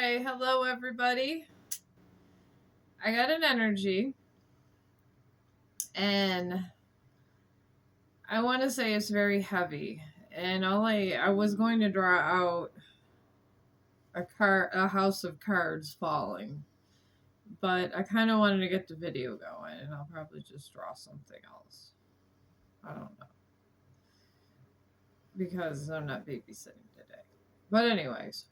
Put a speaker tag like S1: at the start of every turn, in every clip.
S1: Okay, hello everybody. I got an energy, and I want to say it's very heavy. And I was going to draw out a house of cards falling, but I kind of wanted to get the video going, and I'll probably just draw something else. I don't know because I'm not babysitting today. But anyways,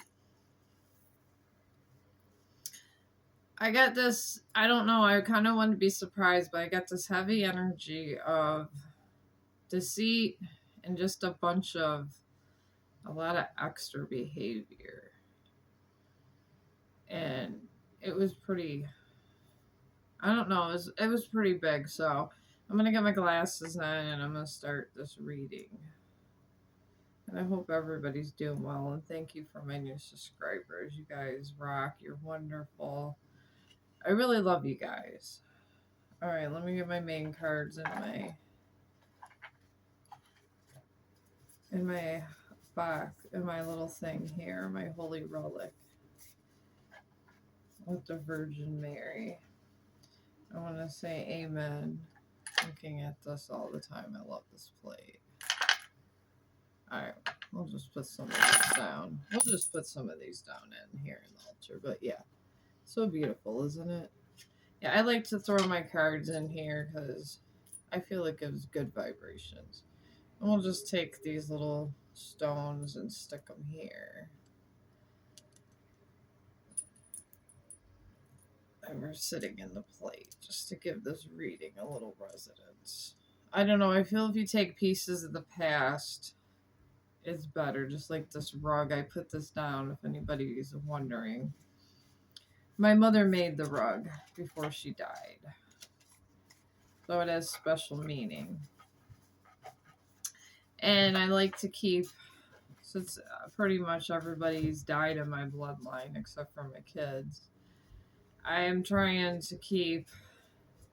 S1: I got this. I don't know. I kind of want to be surprised, but I got this heavy energy of deceit and just a lot of extra behavior. And it was pretty, I don't know, it was pretty big. So I'm going to get my glasses on and I'm going to start this reading. And I hope everybody's doing well. And thank you for my new subscribers. You guys rock. You're wonderful. I really love you guys. All right, let me get my main cards in my box, in my little thing here, my holy relic with the Virgin Mary. I want to say amen. Looking at this all the time. I love this plate. Alright, we'll just put some of these down. We'll just put some of these down in here in the altar. But yeah, so beautiful, isn't it? Yeah, I like to throw my cards in here because I feel it gives good vibrations. And we'll just take these little stones and stick them here. And we're sitting in the plate just to give this reading a little resonance. I don't know, I feel if you take pieces of the past, it's better. Just like this rug, I put this down if anybody is wondering. My mother made the rug before she died, so it has special meaning. And I like to keep, since pretty much everybody's died in my bloodline except for my kids, I am trying to keep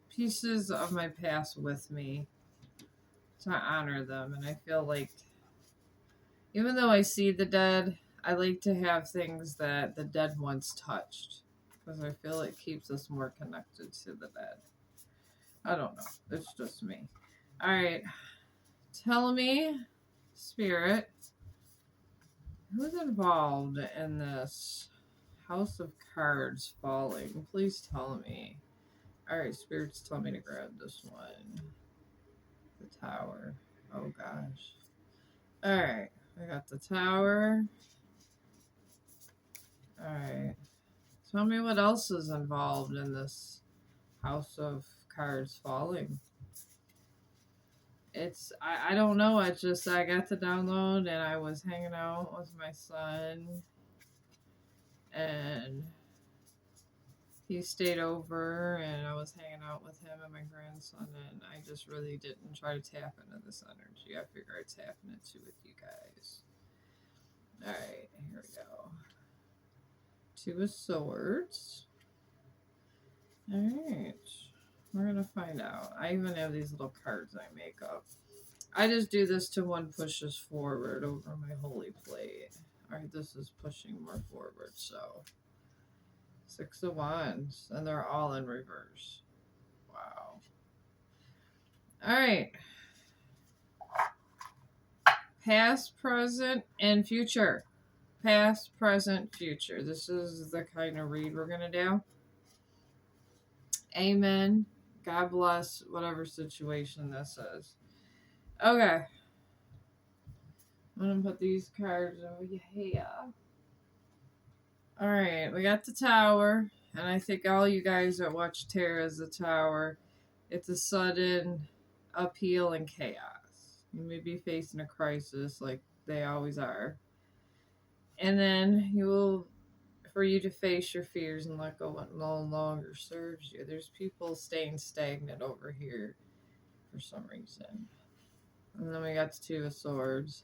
S1: pieces of my past with me to honor them. And I feel like even though I see the dead, I like to have things that the dead once touched because I feel it keeps us more connected to the dead. I don't know. It's just me. All right. Tell me, Spirit, who's involved in this house of cards falling? Please tell me. All right, Spirits, tell me to grab this one. The Tower. Oh, gosh. All right. I got the Tower. All right. Tell me what else is involved in this house of cards falling. I don't know. It's just I got the download and I was hanging out with my son and he stayed over and I was hanging out with him and my grandson and I just really didn't try to tap into this energy. I figure I'd tap into with you guys. Alright, here we go. Two of Swords. Alright. We're going to find out. I even have these little cards I make up. I just do this till one pushes forward over my holy plate. Alright, this is pushing more forward, so. Six of Wands. And they're all in reverse. Wow. Alright. Past, present, and future. Past, present, future. This is the kind of read we're going to do. Amen. God bless whatever situation this is. Okay. I'm going to put these cards over here. Alright, we got the Tower. And I think all you guys that watch Tara's The Tower, it's a sudden upheaval and chaos. You may be facing a crisis like they always are. And then for you to face your fears and let go what no longer serves you. There's people staying stagnant over here for some reason. And then we got the Two of Swords.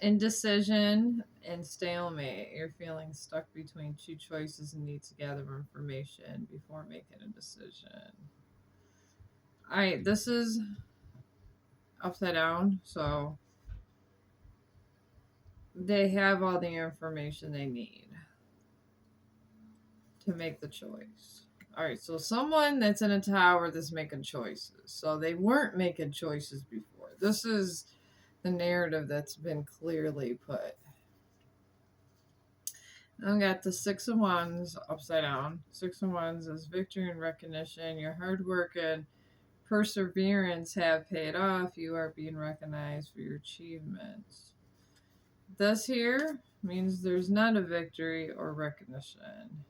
S1: Indecision and stalemate. You're feeling stuck between two choices and need to gather information before making a decision. Alright, this is upside down, so they have all the information they need. to make the choice. All right, so someone that's in a tower that's making choices. So they weren't making choices before. This is the narrative that's been clearly put. I got the Six of Wands upside down. Six of Wands is victory and recognition. Your hard work and perseverance have paid off. You are being recognized for your achievements. This here means there's not a victory or recognition.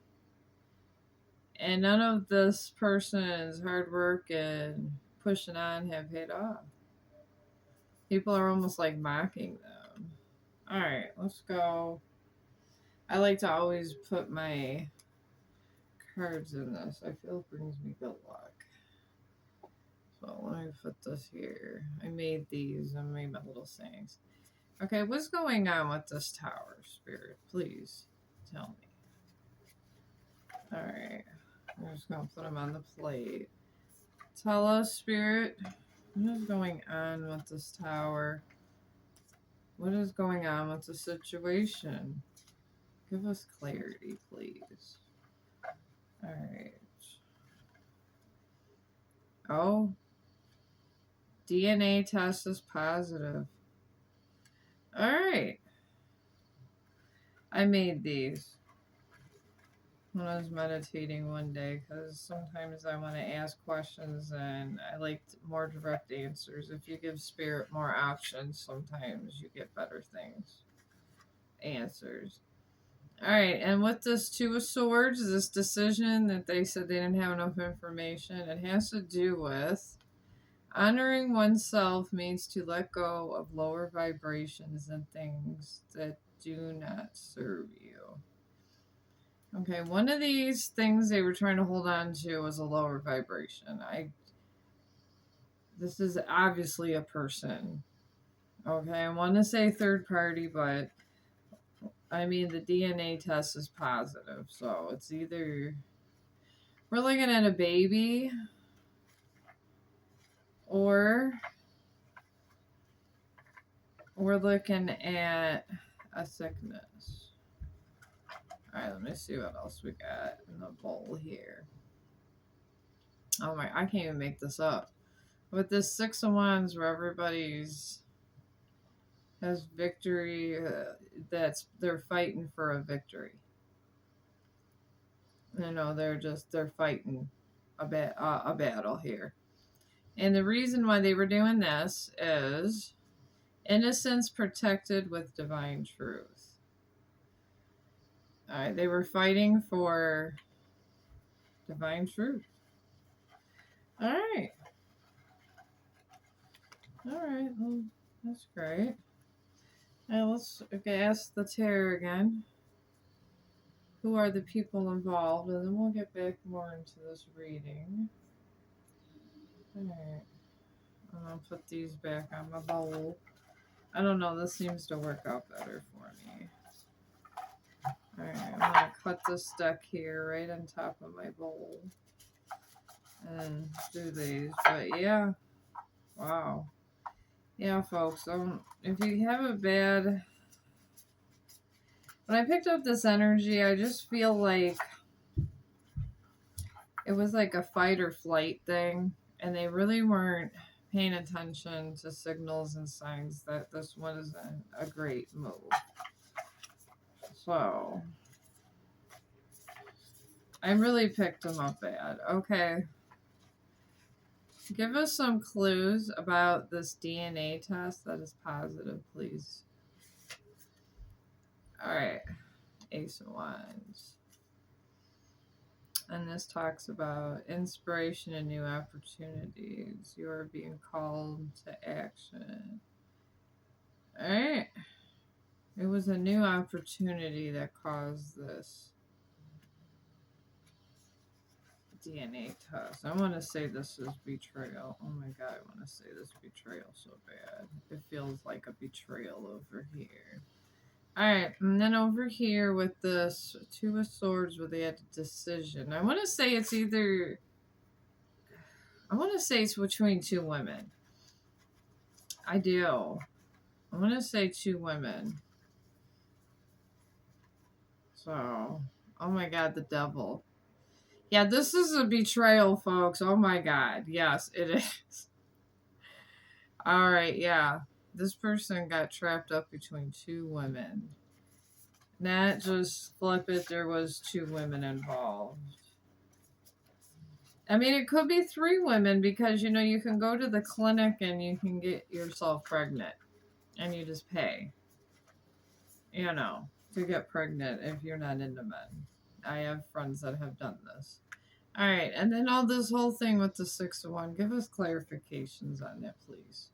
S1: And none of this person's hard work and pushing on have paid off. People are almost like mocking them. Alright, let's go. I like to always put my cards in this. I feel it brings me good luck. So let me put this here. I made these. I made my little sayings. Okay, what's going on with this tower, Spirit? Please tell me. Alright. I'm just going to put them on the plate. Tell us, Spirit, what is going on with this tower? What is going on with the situation? Give us clarity, please. Alright. Oh. DNA test is positive. Alright. I made these when I was meditating one day because sometimes I want to ask questions and I like more direct answers. If you give Spirit more options, sometimes you get better things. Answers. Alright, and with this Two of Swords, this decision that they said they didn't have enough information, it has to do with honoring oneself means to let go of lower vibrations and things that do not serve you. Okay, one of these things they were trying to hold on to was a lower vibration. This is obviously a person. Okay, I want to say third party, but I mean the DNA test is positive, so it's either we're looking at a baby or we're looking at a sickness. Alright, let me see what else we got in the bowl here. Oh my, I can't even make this up. With this Six of Wands where everybody's has victory, they're fighting for a victory. You know, they're fighting a battle here. And the reason why they were doing this is innocence protected with divine truth. Alright, they were fighting for divine truth. Alright. Alright, well, that's great. Now let's ask the tarot again. Who are the people involved? And then we'll get back more into this reading. Alright. I'm going to put these back on my bowl. I don't know, this seems to work out better for me. Alright, I'm going to cut this deck here right on top of my bowl. And do these. But yeah. Wow. Yeah, folks. If you have a bad... When I picked up this energy, I just feel like it was like a fight or flight thing. And they really weren't paying attention to signals and signs that this wasn't a great move. So, I really picked them up bad. Okay. Give us some clues about this DNA test that is positive, please. Alright. Ace of Wands. And this talks about inspiration and new opportunities. You are being called to action. Alright. It was a new opportunity that caused this DNA test. I want to say this is betrayal. Oh my god, I want to say this betrayal so bad. It feels like a betrayal over here. Alright, and then over here with this Two of Swords where they had a decision. I want to say it's either... I want to say it's between two women. I do. I want to say two women. So, oh my god, the devil. Yeah, this is a betrayal, folks. Oh my god. Yes, it is. All right, yeah. This person got trapped up between two women. Not just flip it, there was two women involved. I mean, it could be three women because, you know, you can go to the clinic and you can get yourself pregnant and you just pay, you know, to get pregnant if you're not into men. I have friends that have done this. All right, and then all this whole thing with the 6 of 1, give us clarifications on that, please.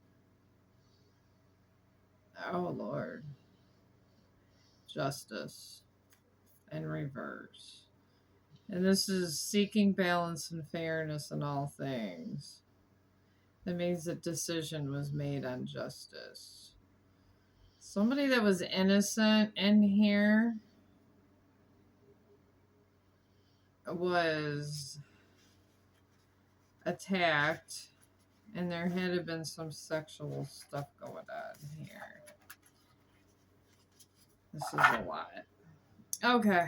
S1: Oh, Lord. Justice in reverse. And this is seeking balance and fairness in all things. That means that decision was made on justice. Somebody that was innocent in here was attacked, and there had been some sexual stuff going on here. This is a lot. Okay.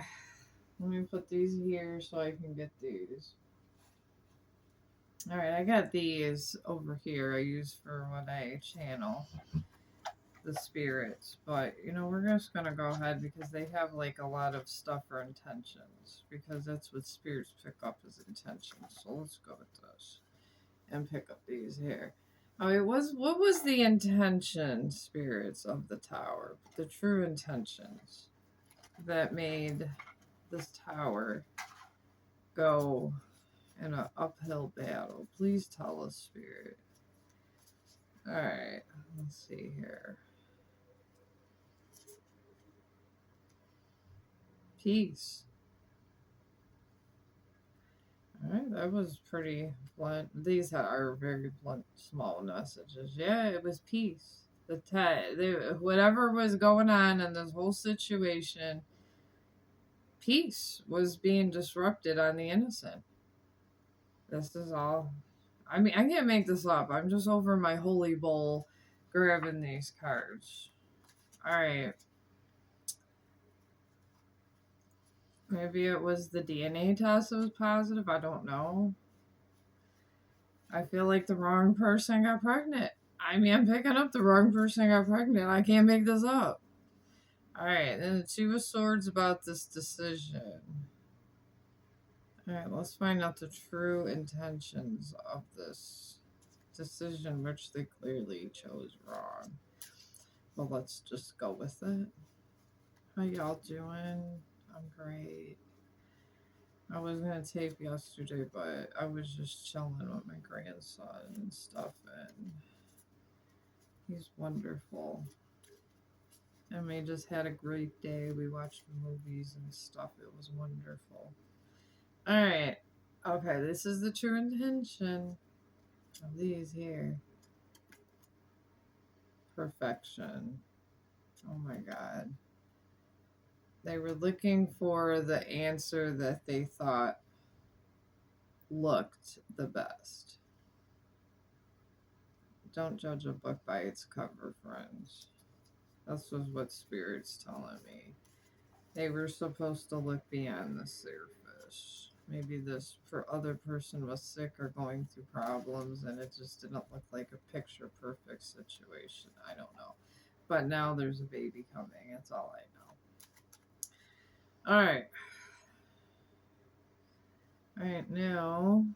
S1: Let me put these here so I can get these. Alright, I got these over here I use for when I channel the spirits. But, you know, we're just going to go ahead because they have like a lot of stuff for intentions. Because that's what spirits pick up as intentions. So let's go with this. And pick up these here. Oh, what was the intention, spirits of the tower? The true intentions that made this tower go in an uphill battle. Please tell us, Spirit. Alright, let's see here. Peace. Alright, that was pretty blunt. These are very blunt, small messages. Yeah, it was peace. Whatever was going on in this whole situation, peace was being disrupted on the innocent. This is all. I mean, I can't make this up. I'm just over my holy bowl grabbing these cards. Alright. Maybe it was the DNA test that was positive. I don't know. I feel like the wrong person got pregnant. I mean, I'm picking up the wrong person got pregnant. I can't make this up. Alright, then the Two of Swords about this decision. Alright, let's find out the true intentions of this decision, which they clearly chose wrong. Well, let's just go with it. How y'all doing? I'm great. I was gonna tape yesterday, but I was just chilling with my grandson and stuff, and he's wonderful. And we just had a great day. We watched movies and stuff. It was wonderful. Alright. Okay, this is the true intention of these here. Perfection. Oh my god. They were looking for the answer that they thought looked the best. Don't judge a book by its cover, friends. That's was what Spirit's telling me. They were supposed to look beyond the surface. Maybe this other person was sick or going through problems and it just didn't look like a picture perfect situation. I don't know. But now there's a baby coming. That's all I know. Alright. Alright, now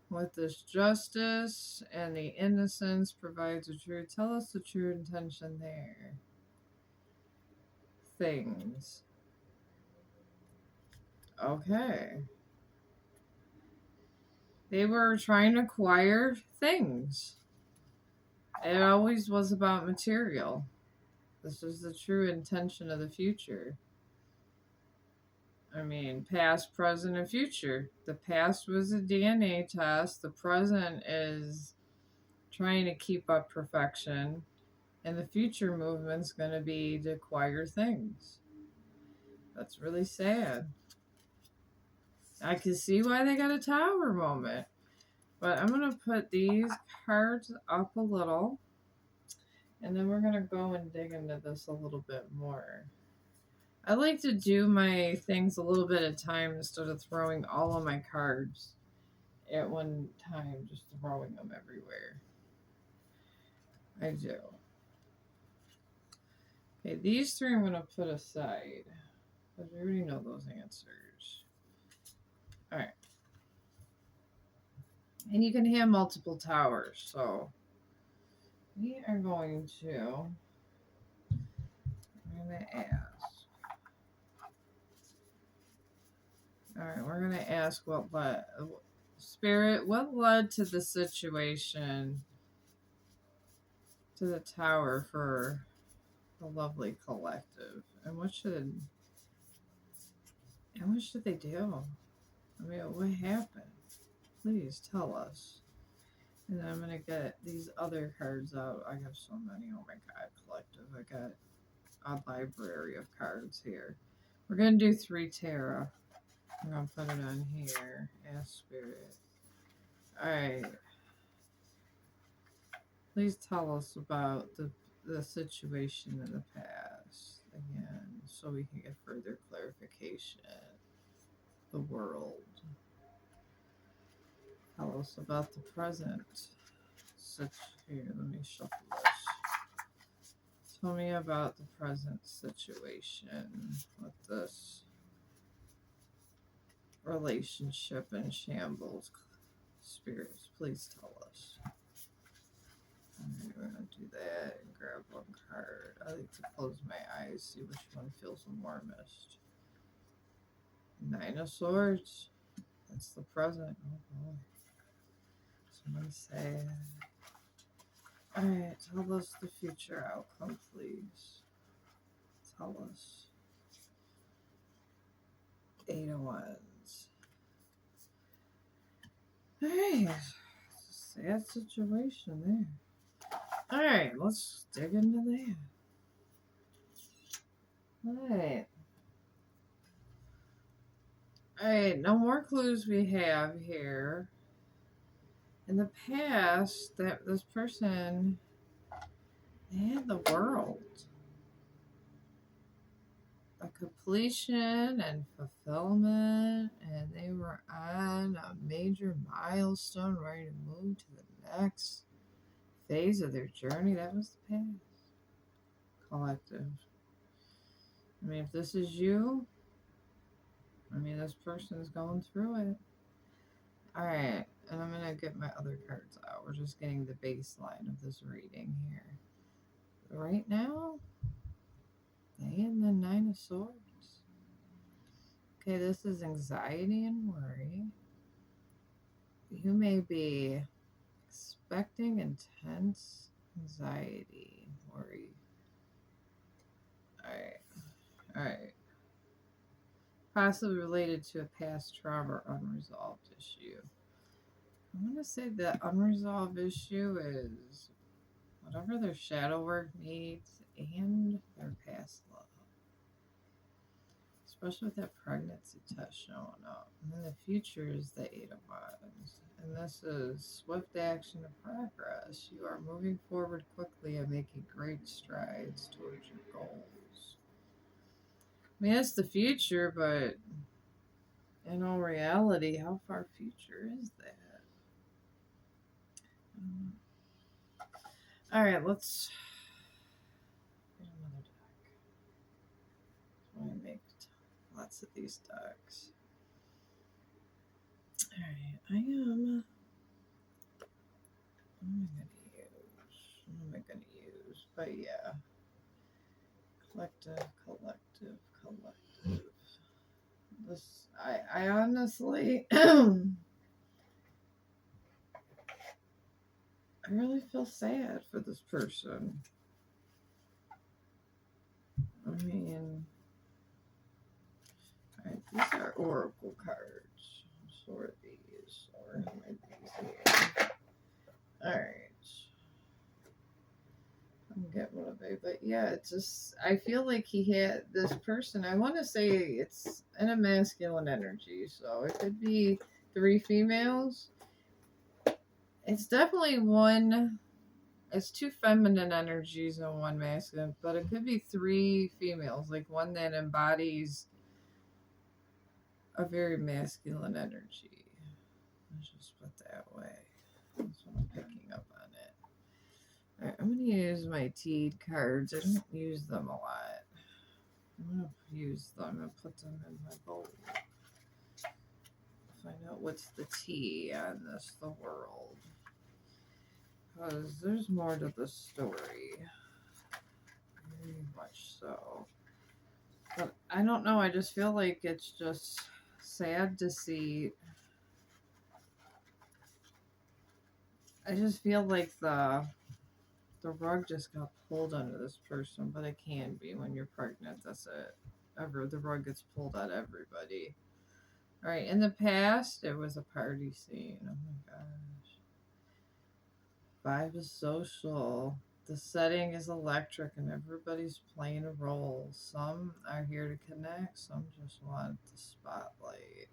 S1: with this justice and the innocence provides a true. Tell us the true intention there. Things. Okay. They were trying to acquire things. It always was about material. This is the true intention of the future. I mean, past, present, and future. The past was a DNA test. The present is trying to keep up perfection. And the future movement's going to be to acquire things. That's really sad. I can see why they got a tower moment. But I'm going to put these cards up a little. And then we're going to go and dig into this a little bit more. I like to do my things a little bit at a time instead of throwing all of my cards at one time, just throwing them everywhere. I do. Okay, these three I'm going to put aside because we already know those answers. All right. And you can have multiple towers, so we are going to, I'm going to ask. All right, we're going to ask what led, Spirit, what led to the situation, to the tower for the lovely collective, and what should they do? I mean, what happened? Please tell us. And then I'm gonna get these other cards out. I have so many. Oh my god, collective! I got a library of cards here. We're gonna do 3 tarot. I'm gonna put it on here. Ask Spirit. All right. Please tell us about the situation in the past again, so we can get further clarification. The world. Tell us about the present. Here, let me shuffle this. Tell me about the present situation with this relationship in shambles. Spirits, please tell us. Okay, we're going to do that and grab one card. I like to close my eyes, see which one feels the warmest. 9 of Swords. That's the present. Oh boy. Someone say. Alright, tell us the future outcome, please. Tell us. 8 of Wands. Alright. Sad situation there. Alright, let's dig into that. Alright. Alright, no more clues we have here. In the past, that this person, they had the world. A completion and fulfillment, and they were on a major milestone, ready to move to the next phase of their journey. That was the past. Collective. I mean, if this is you, I mean, this person is going through it. Alright, and I'm going to get my other cards out. We're just getting the baseline of this reading here. Right now, they had the 9 of Swords. Okay, this is anxiety and worry. You may be expecting intense anxiety, worry. Alright. Possibly related to a past trauma or unresolved issue. I'm going to say the unresolved issue is whatever their shadow work needs and their past love. Especially with that pregnancy test showing up. And then the future is the 8 of Wands. And this is swift action and progress. You are moving forward quickly and making great strides towards your goals. I mean, it's the future, but in all reality, how far future is that? Alright, let's get another deck. I want to make lots of these decks. Alright, what am I going to use? But yeah. Collective. This, I honestly, I really feel sad for this person. I mean, alright, these are oracle cards. Sort these, or these here. Alright. I'm get one of it, but yeah, it's just, I feel like he had this person, I want to say it's in a masculine energy, so it could be 3 females. It's definitely one It's two feminine energies and one masculine, but it could be three females, like one that embodies a very masculine energy. Let's just put that way. That's what I'm picking up on it. Alright, I'm going to use my Teed cards. I don't use them a lot. I'm going to use them and put them in my bowl. Find out what's the T on this, the world. Because there's more to the story. Very much so. But I don't know. I just feel like it's just sad to see. I just feel like the rug just got pulled under this person, but it can be when you're pregnant. That's it. The rug gets pulled at everybody. All right. In the past, it was a party scene. Oh my gosh. Vibe is social. The setting is electric, and everybody's playing a role. Some are here to connect. Some just want the spotlight.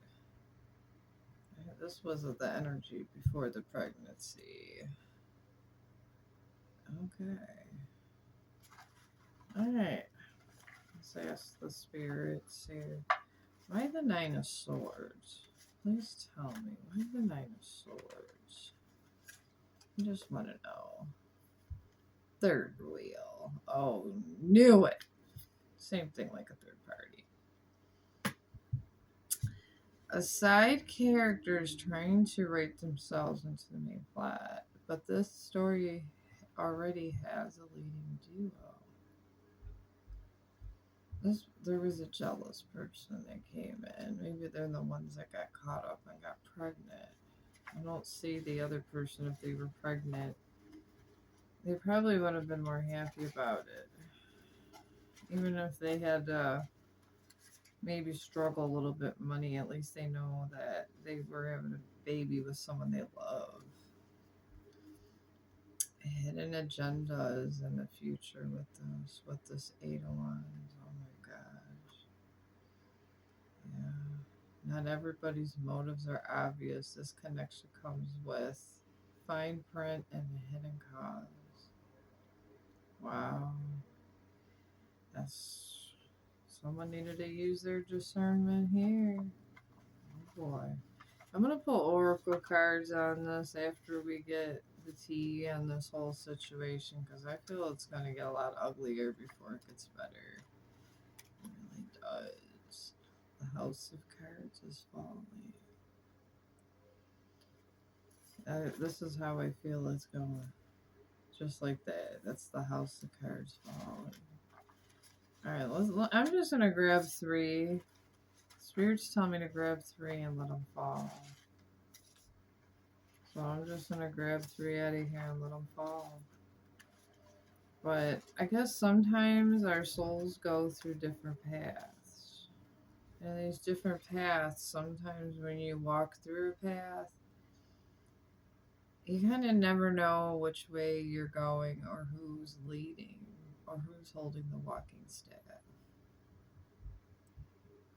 S1: This was the energy before the pregnancy. Okay. Alright. Let's ask the spirits here. Why the Nine of Swords? Please tell me. Why the Nine of Swords? I just want to know. Third wheel. Oh, knew it. Same thing like a third party. A side character is trying to write themselves into the main plot, but this story already has a leading duo. There was a jealous person that came in. Maybe they're the ones that got caught up and got pregnant. I don't see the other person if they were pregnant. They probably would have been more happy about it. Even if they had maybe struggle a little bit money, at least they know that they were having a baby with someone they love. Hidden agendas in the future with this Eight of Wands. Oh my gosh. Yeah. Not everybody's motives are obvious. This connection comes with fine print and a hidden cause. Wow. That's someone needed to use their discernment here. Oh boy. I'm gonna pull oracle cards on this after we get the tea on this whole situation because I feel it's gonna get a lot uglier before it gets better. It really does. The House of Cards is falling. This is how I feel it's going. Just like that. That's the House of Cards falling. Alright, I'm just gonna grab three. Spirits tell me to grab three and let them fall. So I'm just gonna grab three out of here and let them fall. But I guess sometimes our souls go through different paths. And these different paths, sometimes when you walk through a path, you kind of never know which way you're going or who's leading or who's holding the walking staff.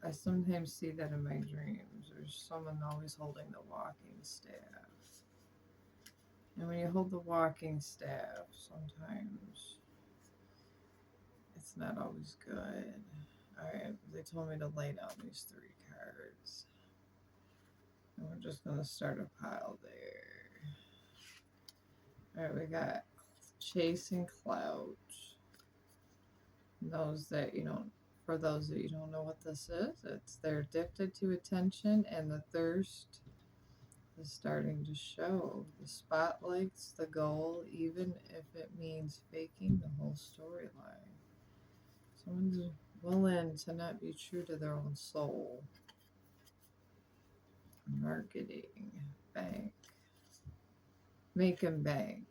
S1: I sometimes see that in my dreams. There's someone always holding the walking staff. And when you hold the walking staff, sometimes it's not always good. Alright, they told me to lay down these three cards. And we're just going to start a pile there. Alright, we got Chasing Clout. For those that you don't know what this is, they're addicted to attention and the thirst is starting to show. The spotlight's the goal, even if it means faking the whole storyline. Someone's willing to not be true to their own soul. Marketing, bank, making bank.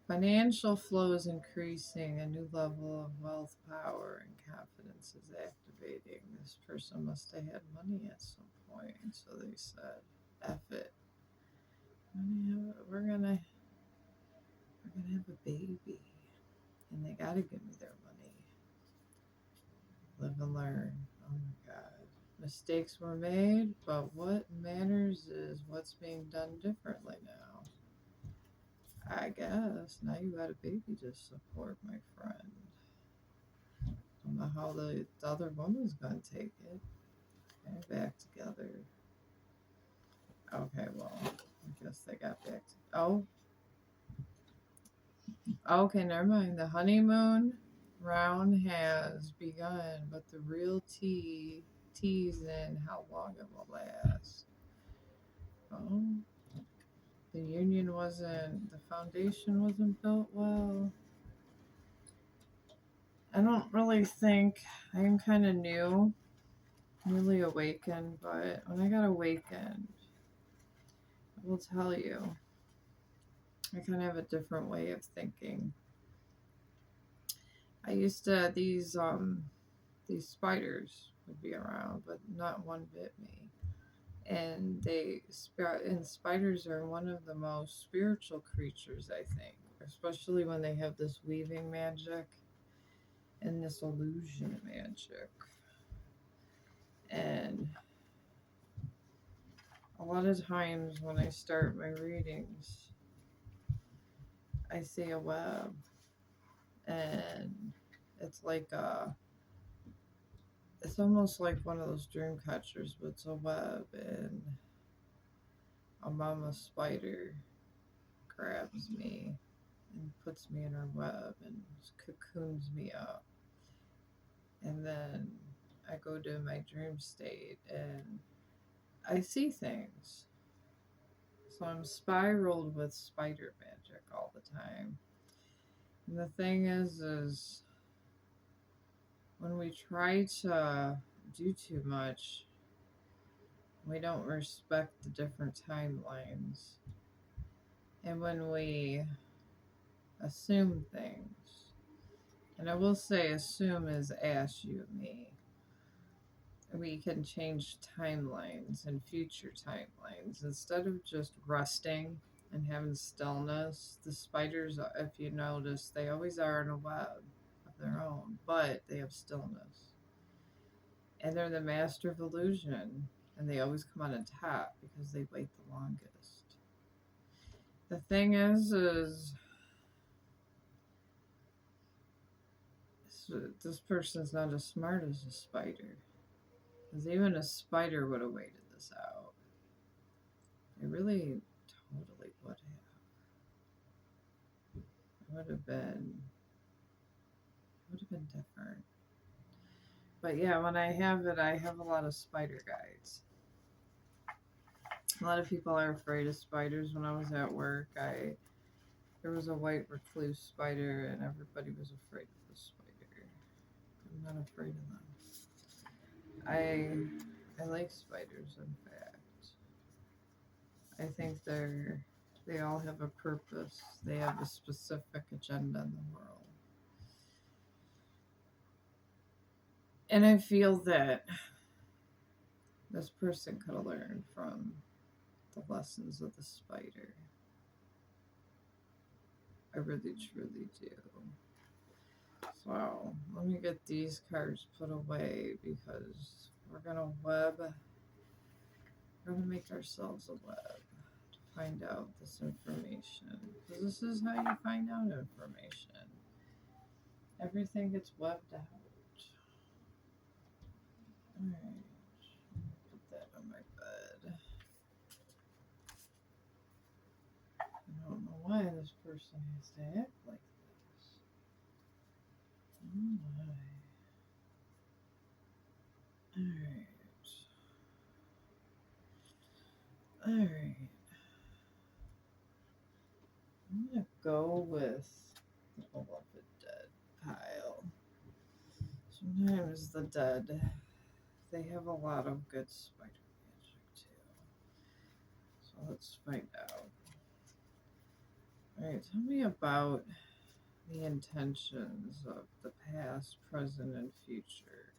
S1: Financial flow is increasing. A new level of wealth, power, and confidence is activating. This person must have had money at some point, so they said, "F it. We're gonna have a baby, and they gotta give me their money. Live and learn." Oh my God. Mistakes were made, but what matters is what's being done differently now. I guess. Now you got a baby to support, my friend. Don't know how the other woman's gonna take it. They're back together. Okay, well, I guess they got back to. Oh, okay, never mind. The honeymoon round has begun, but the real tease in how long it will last. Oh, the union wasn't, the foundation wasn't built well. I don't really think, I'm kind of new, newly awakened, but when I got awakened, I will tell you, I kind of have a different way of thinking. I used to, these spiders would be around, but not one bit me. And and spiders are one of the most spiritual creatures, I think, especially when they have this weaving magic and this illusion magic. And a lot of times when I start my readings, I see a web, and it's like it's almost like one of those dream catchers, but it's a web, and a mama spider grabs me and puts me in her web and cocoons me up. And then I go to my dream state and I see things. So I'm spiraled with spider magic all the time. And the thing is when we try to do too much, we don't respect the different timelines. And when we assume things, and I will say assume is ask you me, we can change timelines and future timelines instead of just resting and having stillness. The spiders, if you notice, they always are in a web of their own, but they have stillness, and they're the master of illusion, and they always come on top because they wait the longest. The thing is this person's not as smart as a spider, because even a spider would have waited this out. They really totally would have. It would have been different. But yeah, when I have it, I have a lot of spider guides. A lot of people are afraid of spiders. When I was at work, there was a white recluse spider, and everybody was afraid of the spider. I'm not afraid of them. I like spiders. In fact, I think they all have a purpose. They have a specific agenda in the world. And I feel that this person could have learned from the lessons of the spider. I really truly do. So let me get these cards put away because we're gonna make ourselves a web to find out this information. Because this is how you find out information. Everything gets webbed out. Alright. Put that on my bed. I don't know why this person has to act like this. Oh my. Alright. Alright. I'm gonna go with the beloved dead pile. Sometimes the dead, they have a lot of good spider magic too. So let's find out. Alright, tell me about the intentions of the past, present, and future.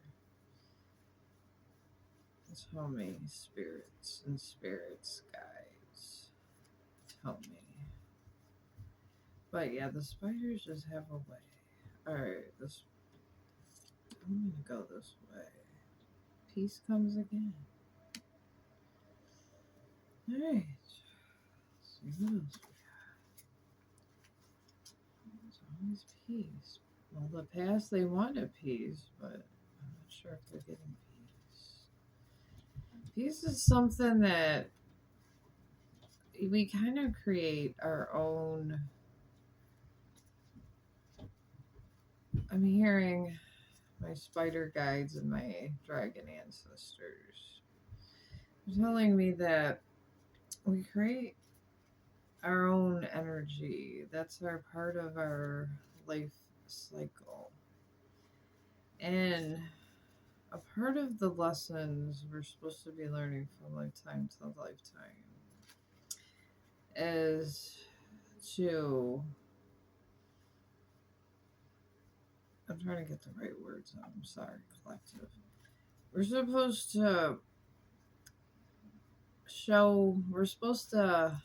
S1: Tell me, spirits and spirits guides. Tell me. But yeah, the spiders just have a way. Alright, I'm gonna go this way. Peace comes again. Alright. Let's see what else we got. Always peace. Well, the past they wanted peace, but I'm not sure if they're getting peace. Peace is something that we kind of create our own. I'm hearing my spider guides and my dragon ancestors. They're telling me that we create our own energy. That's our part of our life cycle. And a part of the lessons we're supposed to be learning from lifetime to lifetime is to, I'm trying to get the right words out. I'm sorry, collective. We're supposed to we're supposed to,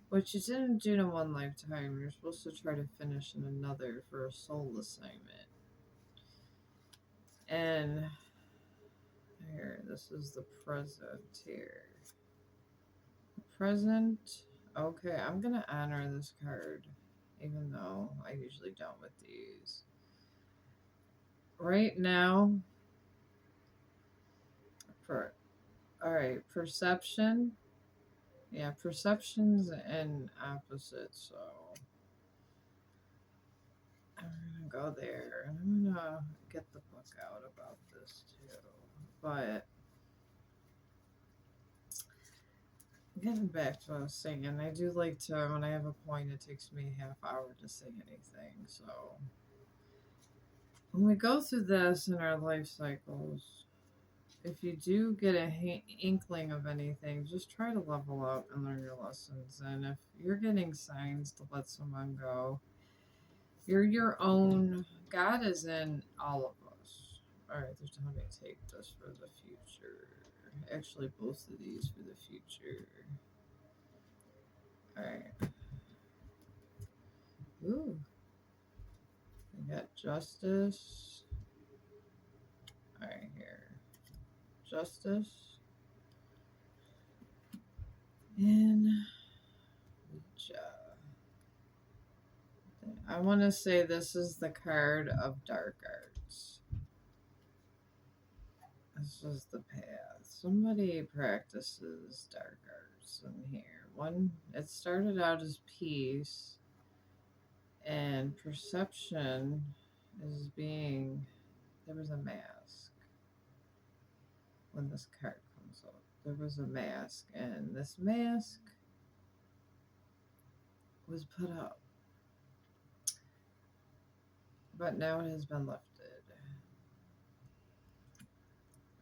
S1: what you didn't do in one lifetime, you're supposed to try to finish in another for a soul assignment. And here, this is the present here. Present. Okay, I'm gonna honor this card, even though I usually don't with these. Right now, alright, perception. Yeah, perception's and opposites, so I'm gonna go there. And I'm gonna get the book out about this too. But getting back to what I was saying, I do like to, when I have a point, it takes me a half hour to say anything. So when we go through this in our life cycles, if you do get a inkling of anything, just try to level up and learn your lessons. And if you're getting signs to let someone go, you're your own. God is in all of us. All right, they're telling me to take this for the future. Actually, both of these for the future. All right. Ooh. We got justice. All right, here. Justice. And I want to say this is the card of dark arts. This is the path. Somebody practices dark arts in here. One, it started out as peace, and perception is being. There was a mask when this card comes up. There was a mask, and this mask was put up, but now it has been lifted.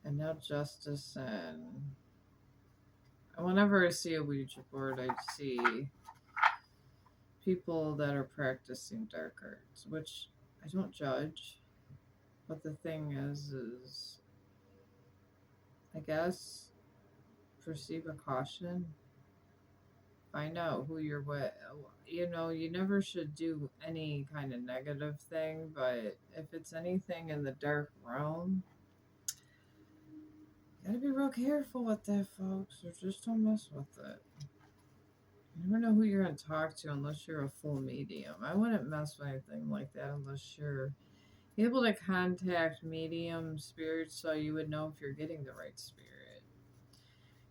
S1: And now justice, and whenever I see a Ouija board, I see people that are practicing dark arts, which I don't judge. But the thing is I guess perceive a caution. Find out who you're with. You know, you never should do any kind of negative thing, but if it's anything in the dark realm, you gotta be real careful with that, folks, or just don't mess with it. You never know who you're going to talk to unless you're a full medium. I wouldn't mess with anything like that unless you're able to contact medium spirits so you would know if you're getting the right spirit.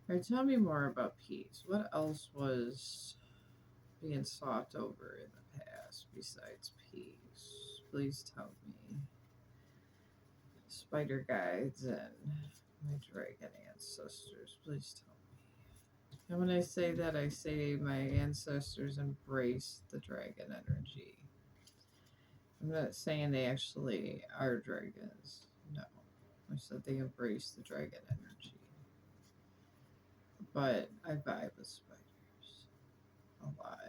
S1: All right, tell me more about peace. What else was being sought over in the past besides peace? Please tell me. Spider guides and my dragon ancestors, please tell me. And when I say that, I say my ancestors embrace the dragon energy. I'm not saying they actually are dragons. No. I said they embrace the dragon energy. But I vibe with spiders a lot.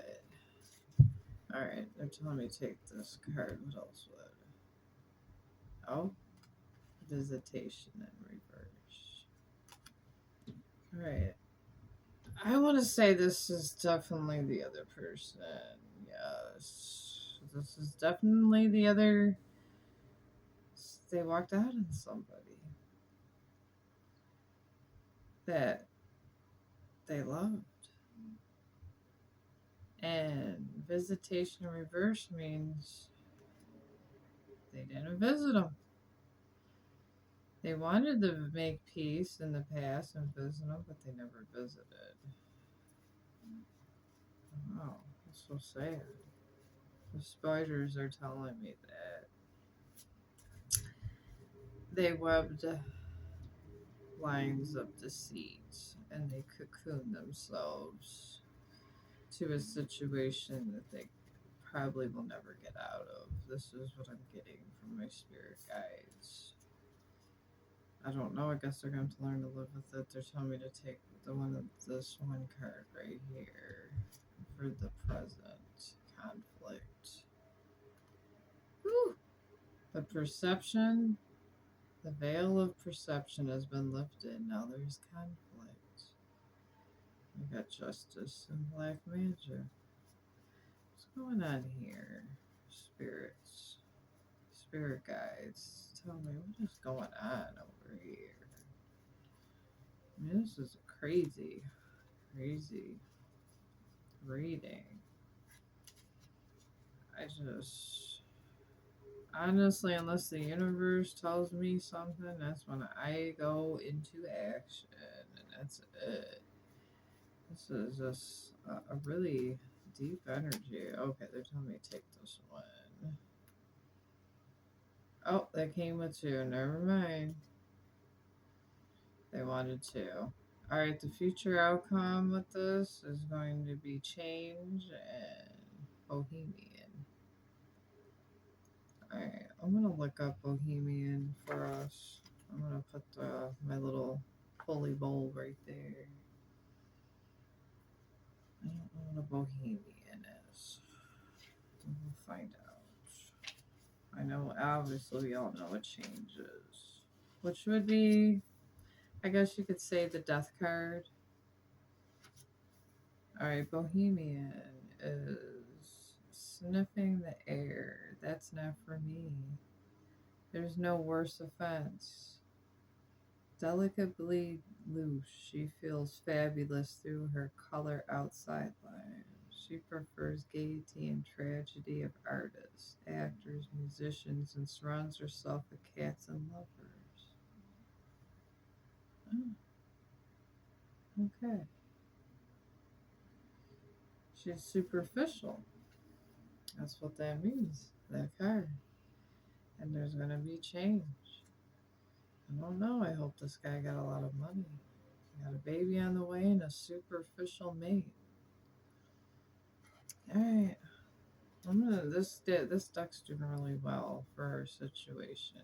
S1: Alright, they're telling me to take this card. What else would? Oh, visitation in reverse. Alright. I want to say this is definitely the other person. Yes. This is definitely the other. They walked out on somebody that they loved. And Visitation in reverse means they didn't visit them. They wanted to make peace in the past and visit them, but they never visited. Oh, that's so sad. The spiders are telling me that they webbed lines of deceit and they cocooned themselves to a situation that they probably will never get out of. This is what I'm getting from my spirit guides. I don't know. I guess they're going to learn to live with it. They're telling me to take this one card right here for the present conflict. Whew. The perception, the veil of perception has been lifted. Now there's conflict. We got justice and black magic. What's going on here? Spirits, spirit guides, tell me what is going on over here. I mean, this is a crazy reading. I just honestly, unless the universe tells me something, that's when I go into action, and that's it. This is just a really deep energy. Okay, they're telling me to take this one. Oh, that came with two. Never mind. They wanted to. Alright, the future outcome with this is going to be change and bohemian. Alright, I'm going to look up bohemian for us. I'm going to put my little pulley bowl right there. I don't know what a bohemian is. We'll find out. I know, obviously, we all know what change is. Which would be, I guess you could say, the death card. Alright, bohemian is sniffing the air. That's not for me. There's no worse offense. Delicately loose, she feels fabulous through her color outside life. She prefers gaiety and tragedy of artists, actors, musicians, and surrounds herself with cats and lovers. Oh, okay. She's superficial. That's what that means, that card. And there's going to be change. I don't know. I hope this guy got a lot of money. He got a baby on the way and a superficial mate. All right. This deck's doing really well for her situation.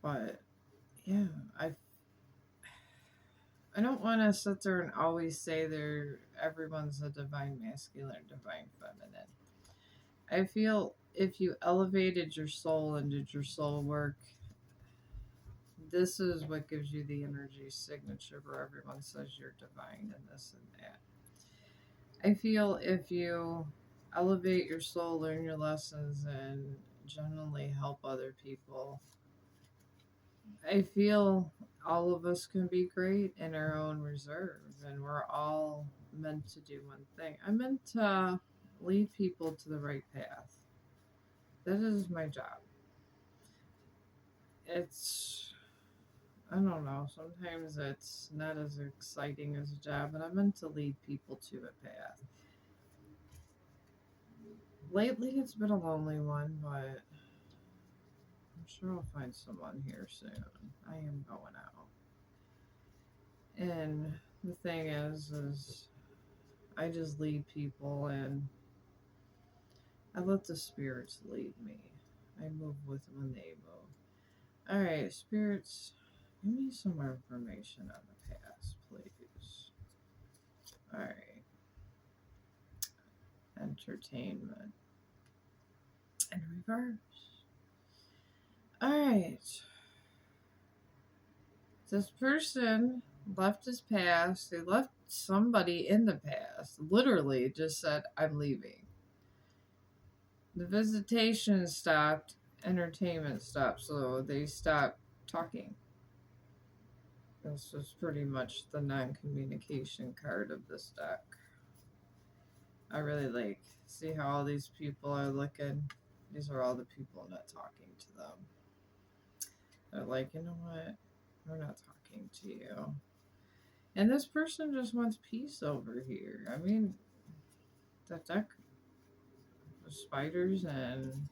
S1: But yeah, I don't want to sit there and always say everyone's a divine masculine or divine feminine. I feel if you elevated your soul and did your soul work, this is what gives you the energy signature where everyone says you're divine and this and that. I feel if you elevate your soul, learn your lessons, and genuinely help other people, I feel all of us can be great in our own reserve, and we're all meant to do one thing. I'm meant to lead people to the right path. That is my job. I don't know, sometimes it's not as exciting as a job, but I'm meant to lead people to a path. Lately, it's been a lonely one, but I'm sure I'll find someone here soon. I am going out. And the thing is I just lead people and I let the spirits lead me. I move with them when they move. Alright, spirits, give me some more information on the past, please. Alright. Entertainment. And reverse. Alright. This person left his past. They left somebody in the past. Literally just said, I'm leaving. The visitation stopped. Entertainment stopped. So they stopped talking. This was pretty much the non-communication card of this deck. I really like see how all these people are looking. These are all the people not talking to them. They're like, you know what? We're not talking to you. And this person just wants peace over here. I mean, the deck, the spiders and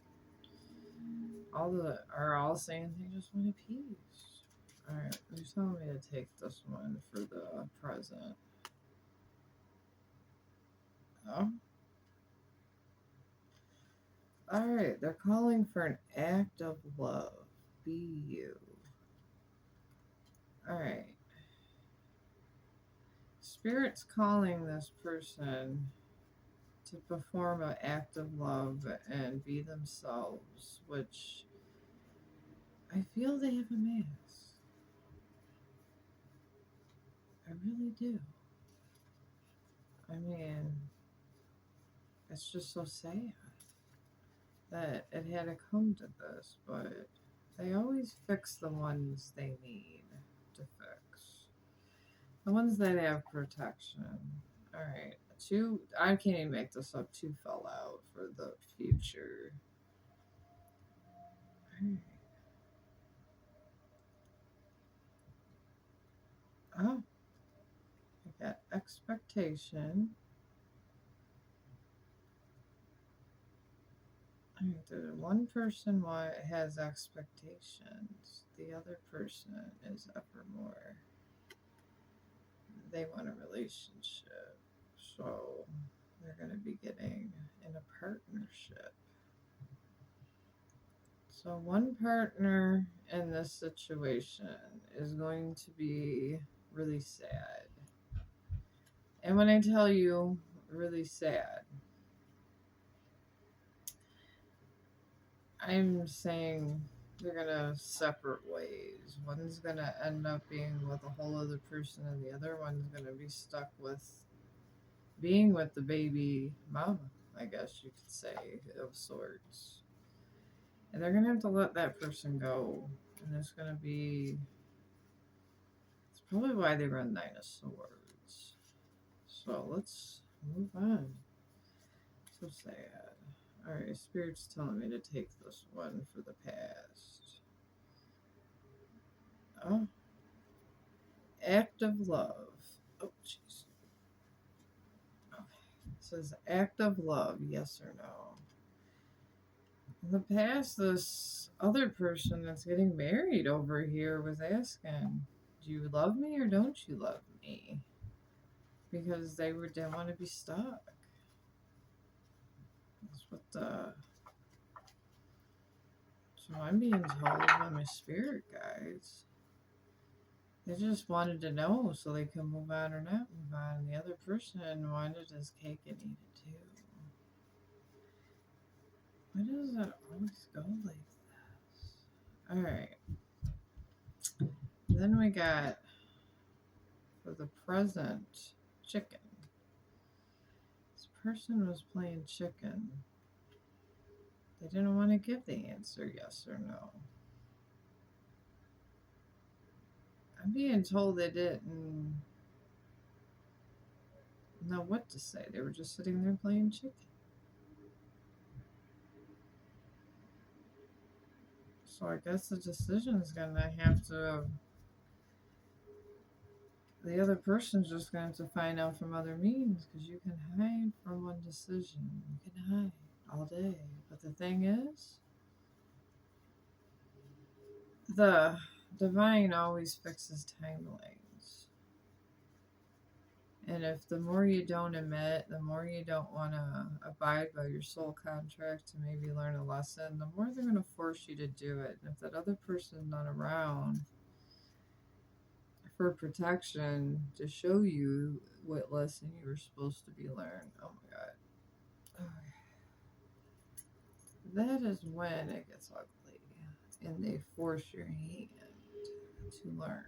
S1: all the are all saying they just want a peace. All right, they're telling me to take this one for the present. Oh, all right. They're calling for an act of love. Be you. All right. Spirit's calling this person to perform an act of love and be themselves, which I feel they have a mask. I really do. I mean, it's just so sad that it had to come to this, but they always fix the ones they need to fix. The ones that have protection. Alright. Two, I can't even make this up. Two fell out for the future. Alright. Oh, I got expectation. Alright, the one person has expectations. The other person is evermore. They want a relationship. So they're going to be getting in a partnership. So one partner in this situation is going to be really sad. And when I tell you really sad, I'm saying they're gonna separate ways. One's gonna end up being with a whole other person, and the other one's gonna be stuck with being with the baby mama, I guess you could say, of sorts. And they're gonna have to let that person go. And there's gonna be. It's probably why they run Nine of Swords. So let's move on. So sad. Alright, Spirit's telling me to take this one for the past. Oh, act of love. Oh, jeez. Okay. It says act of love, yes or no. In the past, this other person that's getting married over here was asking, do you love me or don't you love me? Because didn't want to be stuck. That's what the. So I'm being told by my spirit guides. They just wanted to know so they could move on or not move on. And the other person wanted his cake and eat it too. Why does it always go like this? Alright. Then we got, for the present, chicken. This person was playing chicken. They didn't want to give the answer yes or no. I'm being told they didn't know what to say. They were just sitting there playing chicken. So I guess the decision is going to have to. The other person's just going to find out from other means because you can hide from one decision. You can hide all day. But the thing is, the divine always fixes timelines. And if the more you don't admit, the more you don't want to abide by your soul contract to maybe learn a lesson, the more they're going to force you to do it. And if that other person's not around for protection to show you what lesson you were supposed to be learned, oh my God. That is when it gets ugly. And they force your hand to learn.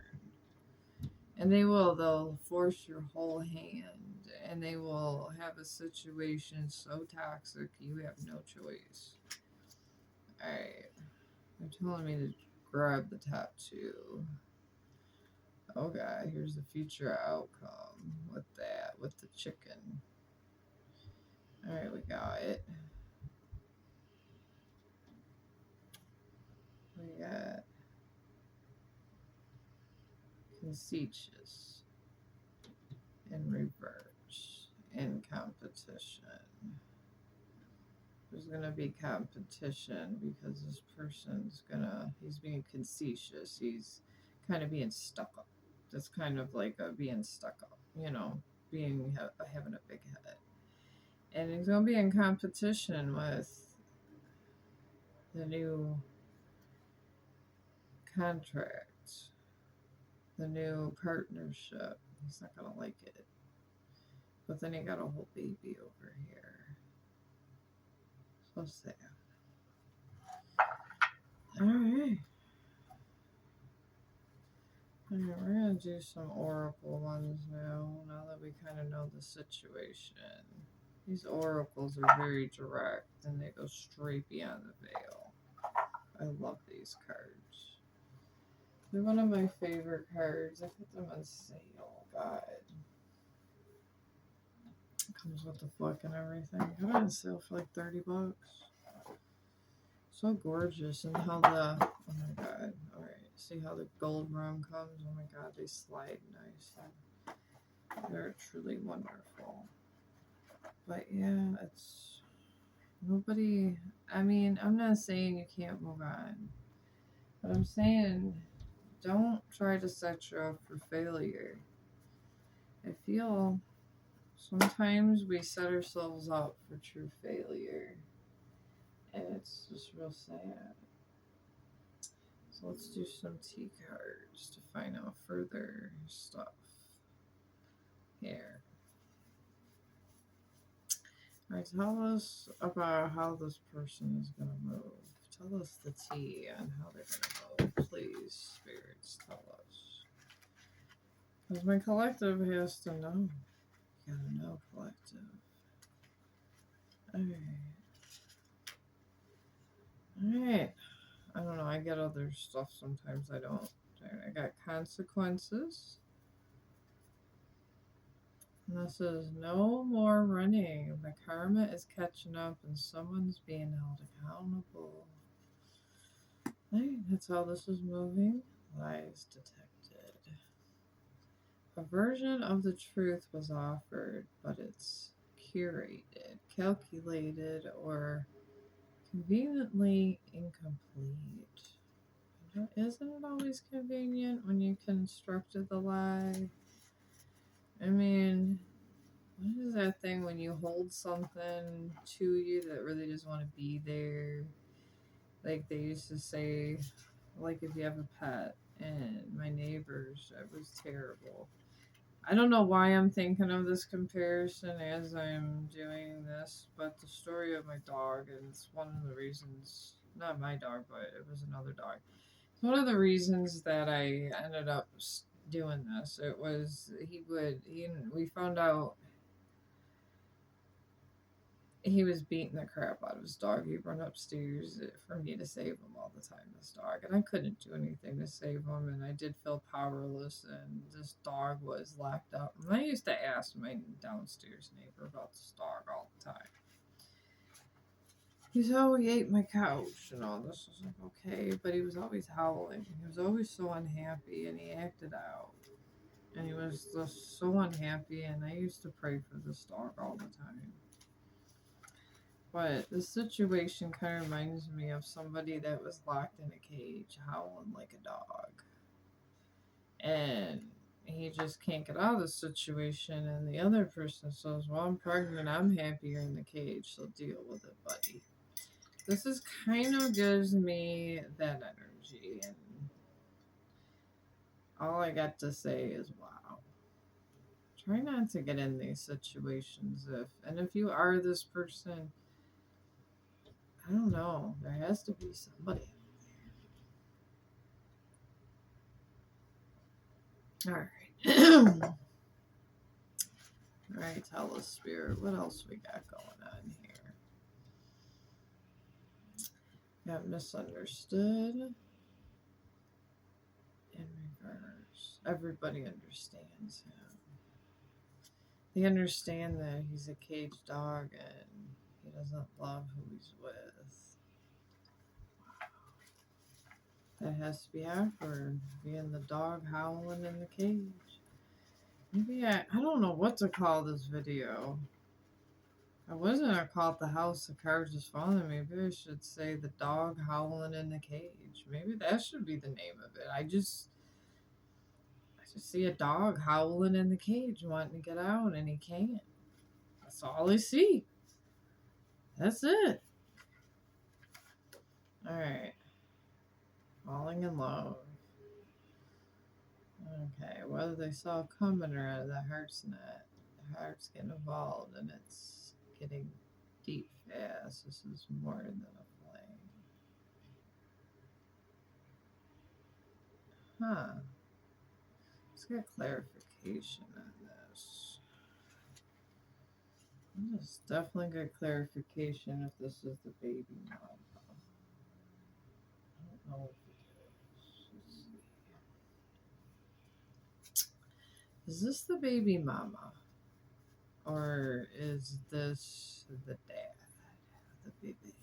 S1: And they'll force your whole hand, and they will have a situation so toxic you have no choice. Alright, they're telling me to grab the top two. Okay, here's the future outcome with that, with the chicken. Alright, we got it. We got concetious in reverse in competition. There's gonna be competition because this person's he's being concetious. He's kind of being stuck up. That's kind of like a being stuck up, being having a big head. And he's gonna be in competition with the new contract, the new partnership. He's not gonna like it. But then he got a whole baby over here. So sad. Alright. Alright, we're gonna do some oracle ones now that we kind of know the situation. These oracles are very direct and they go straight beyond the veil. I love these cards. They're one of my favorite cards. I put them on sale. God. It comes with the book and everything. I got it on sale for like $30. So gorgeous. And how oh my god. Alright. See how the gold rum comes? Oh my god, they slide nice. They're truly wonderful. But yeah, it's nobody. I mean, I'm not saying you can't move on, but I'm saying don't try to set you up for failure. I feel sometimes we set ourselves up for true failure, and it's just real sad. So let's do some T cards to find out further stuff here. Alright, tell us about how this person is going to move. Tell us the T on how they're going to move. Please, spirits, tell us. Because my collective has to know. You gotta know, collective. Alright. Alright. I don't know, I get other stuff sometimes I don't. I got consequences. And this is no more running. The karma is catching up and someone's being held accountable. Right, that's how this is moving. Lies detected. A version of the truth was offered, but it's curated, calculated, or conveniently incomplete. Isn't it always convenient when you constructed the lie? I mean, what is that thing when you hold something to you that really doesn't want to be there? Like they used to say, like if you have a pet, and my neighbors, it was terrible. I don't know why I'm thinking of this comparison as I'm doing this, but the story of my dog, and it's one of the reasons, not my dog, but it was another dog. It's one of the reasons that I ended up doing this. It was, we found out he was beating the crap out of his dog. He'd run upstairs for me to save him all the time, this dog. And I couldn't do anything to save him, and I did feel powerless, and this dog was locked up. And I used to ask my downstairs neighbor about this dog all the time. He said, oh, he ate my couch and all this. I was like, okay, but he was always howling. He was always so unhappy, and he acted out. And he was just so unhappy, and I used to pray for this dog all the time. But the situation kind of reminds me of somebody that was locked in a cage, howling like a dog. And he just can't get out of the situation. And the other person says, well, I'm pregnant. I'm happier in the cage. So deal with it, buddy. This is kind of gives me that energy. And all I got to say is, wow. Try not to get in these situations. If you are this person, I don't know. There has to be somebody. All right. All right, tell us, Spirit. What else we got going on here? Got misunderstood in reverse. Everybody understands him. They understand that he's a caged dog and he doesn't love who he's with. That has to be awkward, being the dog howling in the cage. Maybe I don't know what to call this video. I wasn't gonna call it the house the cards is falling. Maybe I should say the dog howling in the cage. Maybe that should be the name of it. I just see a dog howling in the cage, wanting to get out, and he can't. That's all I see. That's it. All right. Falling in love. Okay. Whether they saw it coming or the heart's not. The heart's getting involved and it's getting deep fast. This is more than a flame. Huh. Let's get clarification on this. Let's definitely get clarification if this is the baby mama. I don't know if it is. Let's see. Is this the baby mama? Or is this the dad? The baby?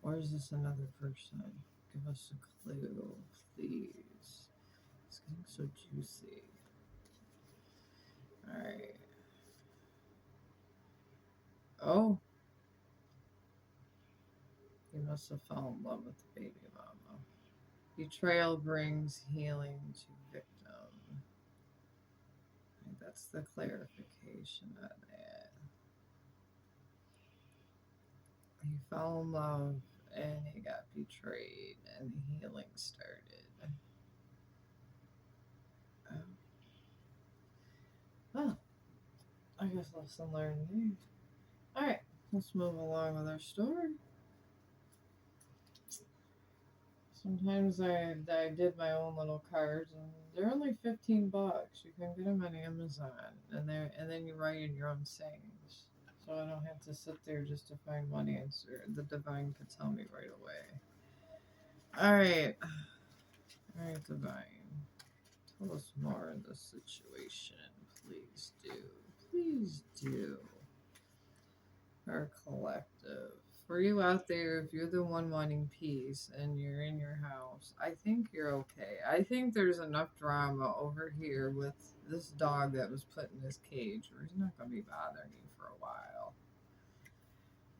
S1: Or is this another person? Give us a clue, please. It's getting so juicy. Alright. Oh. He must have fallen in love with the baby mama. Betrayal brings healing to victim. That's the clarification on that. He fell in love and he got betrayed and the healing started. Well, I guess lesson learned there. Alright, let's move along with our story. Sometimes I did my own little cards, and they're only $15. You can get them on Amazon, and then you write in your own sayings. So I don't have to sit there just to find one answer. The divine could tell me right away. All right, divine. Tell us more of the situation, please do. Please do. Our collective. For you out there, if you're the one wanting peace and you're in your house, I think you're okay. I think there's enough drama over here with this dog that was put in this cage where he's not going to be bothering you for a while.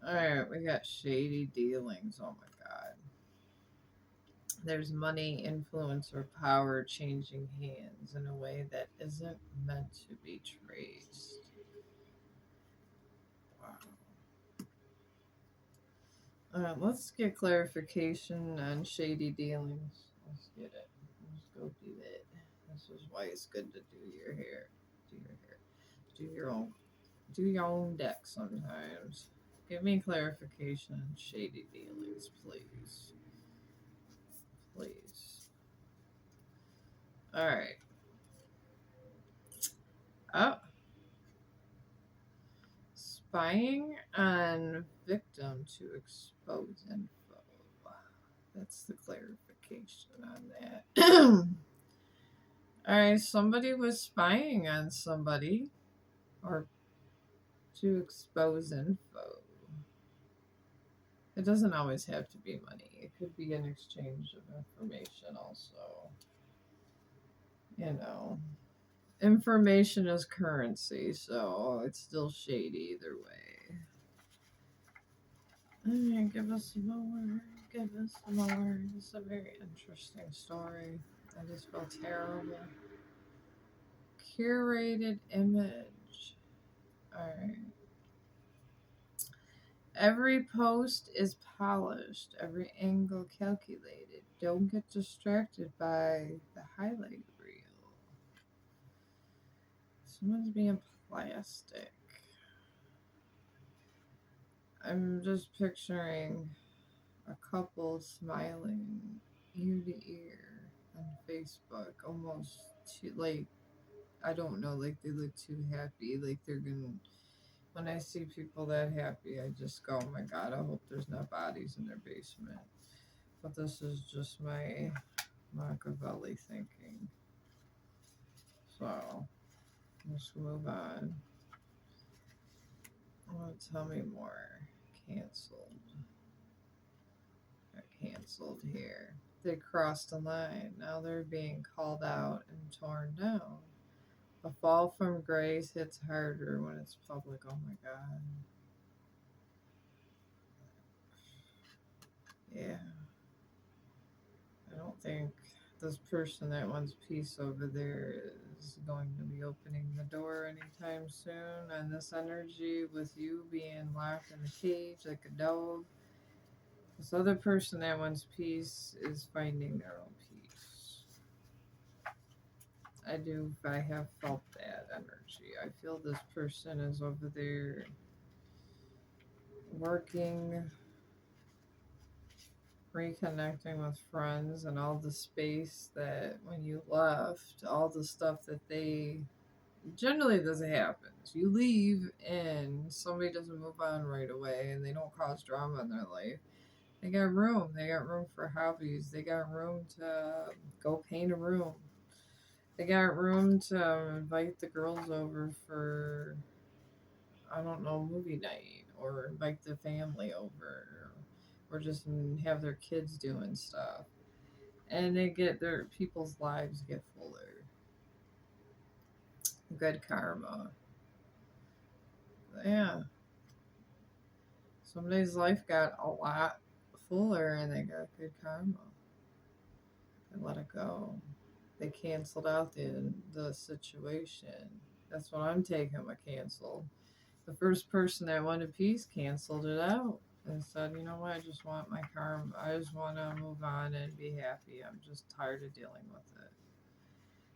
S1: Alright, we got shady dealings. Oh my god. There's money, influence, or power changing hands in a way that isn't meant to be traced. Wow. Let's get clarification on shady dealings. Let's get it. Let's go do it. This is why it's good to do your hair. Do your hair. Do your own deck sometimes. Give me clarification on shady dealings, please. Please. Alright. Oh. Spying on victim to expose info. That's the clarification on that. Alright, somebody was spying on somebody or to expose info. It doesn't always have to be money. It could be an exchange of information also. You know, information is currency, so it's still shady either way. Alright, give us some more. Give us some more. This is a very interesting story. I just feel terrible. Curated image. Alright. Every post is polished, every angle calculated. Don't get distracted by the highlight reel. Someone's being plastic. I'm just picturing a couple smiling ear to ear on Facebook, almost too, like, I don't know, like they look too happy, like they're gonna. When I see people that happy, I just go, oh my god, I hope there's not bodies in their basement. But this is just my Machiavelli thinking. So, Let's move on. Oh, tell me more. Canceled. Got canceled here. They crossed a line. Now they're being called out and torn down. A fall from grace hits harder when it's public. Oh my god. Yeah. I don't think this person that wants peace over there is going to be opening the door anytime soon. And this energy with you being locked in a cage like a dog, this other person that wants peace is finding their own peace. I have felt that energy. I feel this person is over there working, reconnecting with friends, and all the space that when you left, all the stuff that they generally doesn't happen. You leave and somebody doesn't move on right away and they don't cause drama in their life. They got room. They got room for hobbies. They got room to go paint a room. They got room to invite the girls over for, I don't know, movie night, or invite the family over, or just have their kids doing stuff. And they get their people's lives get fuller. Good karma. Yeah. Somebody's life got a lot fuller and they got good karma. They let it go. They canceled out the situation. That's what I'm taking with canceled. The first person that wanted peace canceled it out and said, you know what, I just want my karma. I just want to move on and be happy. I'm just tired of dealing with it.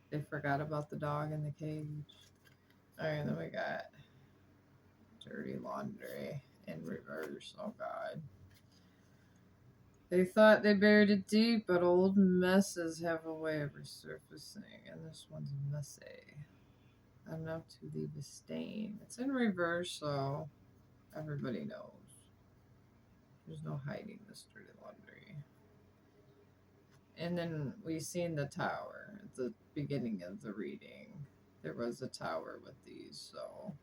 S1: They forgot about the dog in the cage. All right, then we got dirty laundry in reverse. Oh, God. They thought they buried it deep, but old messes have a way of resurfacing, and this one's messy. Enough to leave a stain. It's in reverse, so everybody knows. There's no hiding this dirty laundry. And then we seen the tower at the beginning of the reading. There was a tower with these, so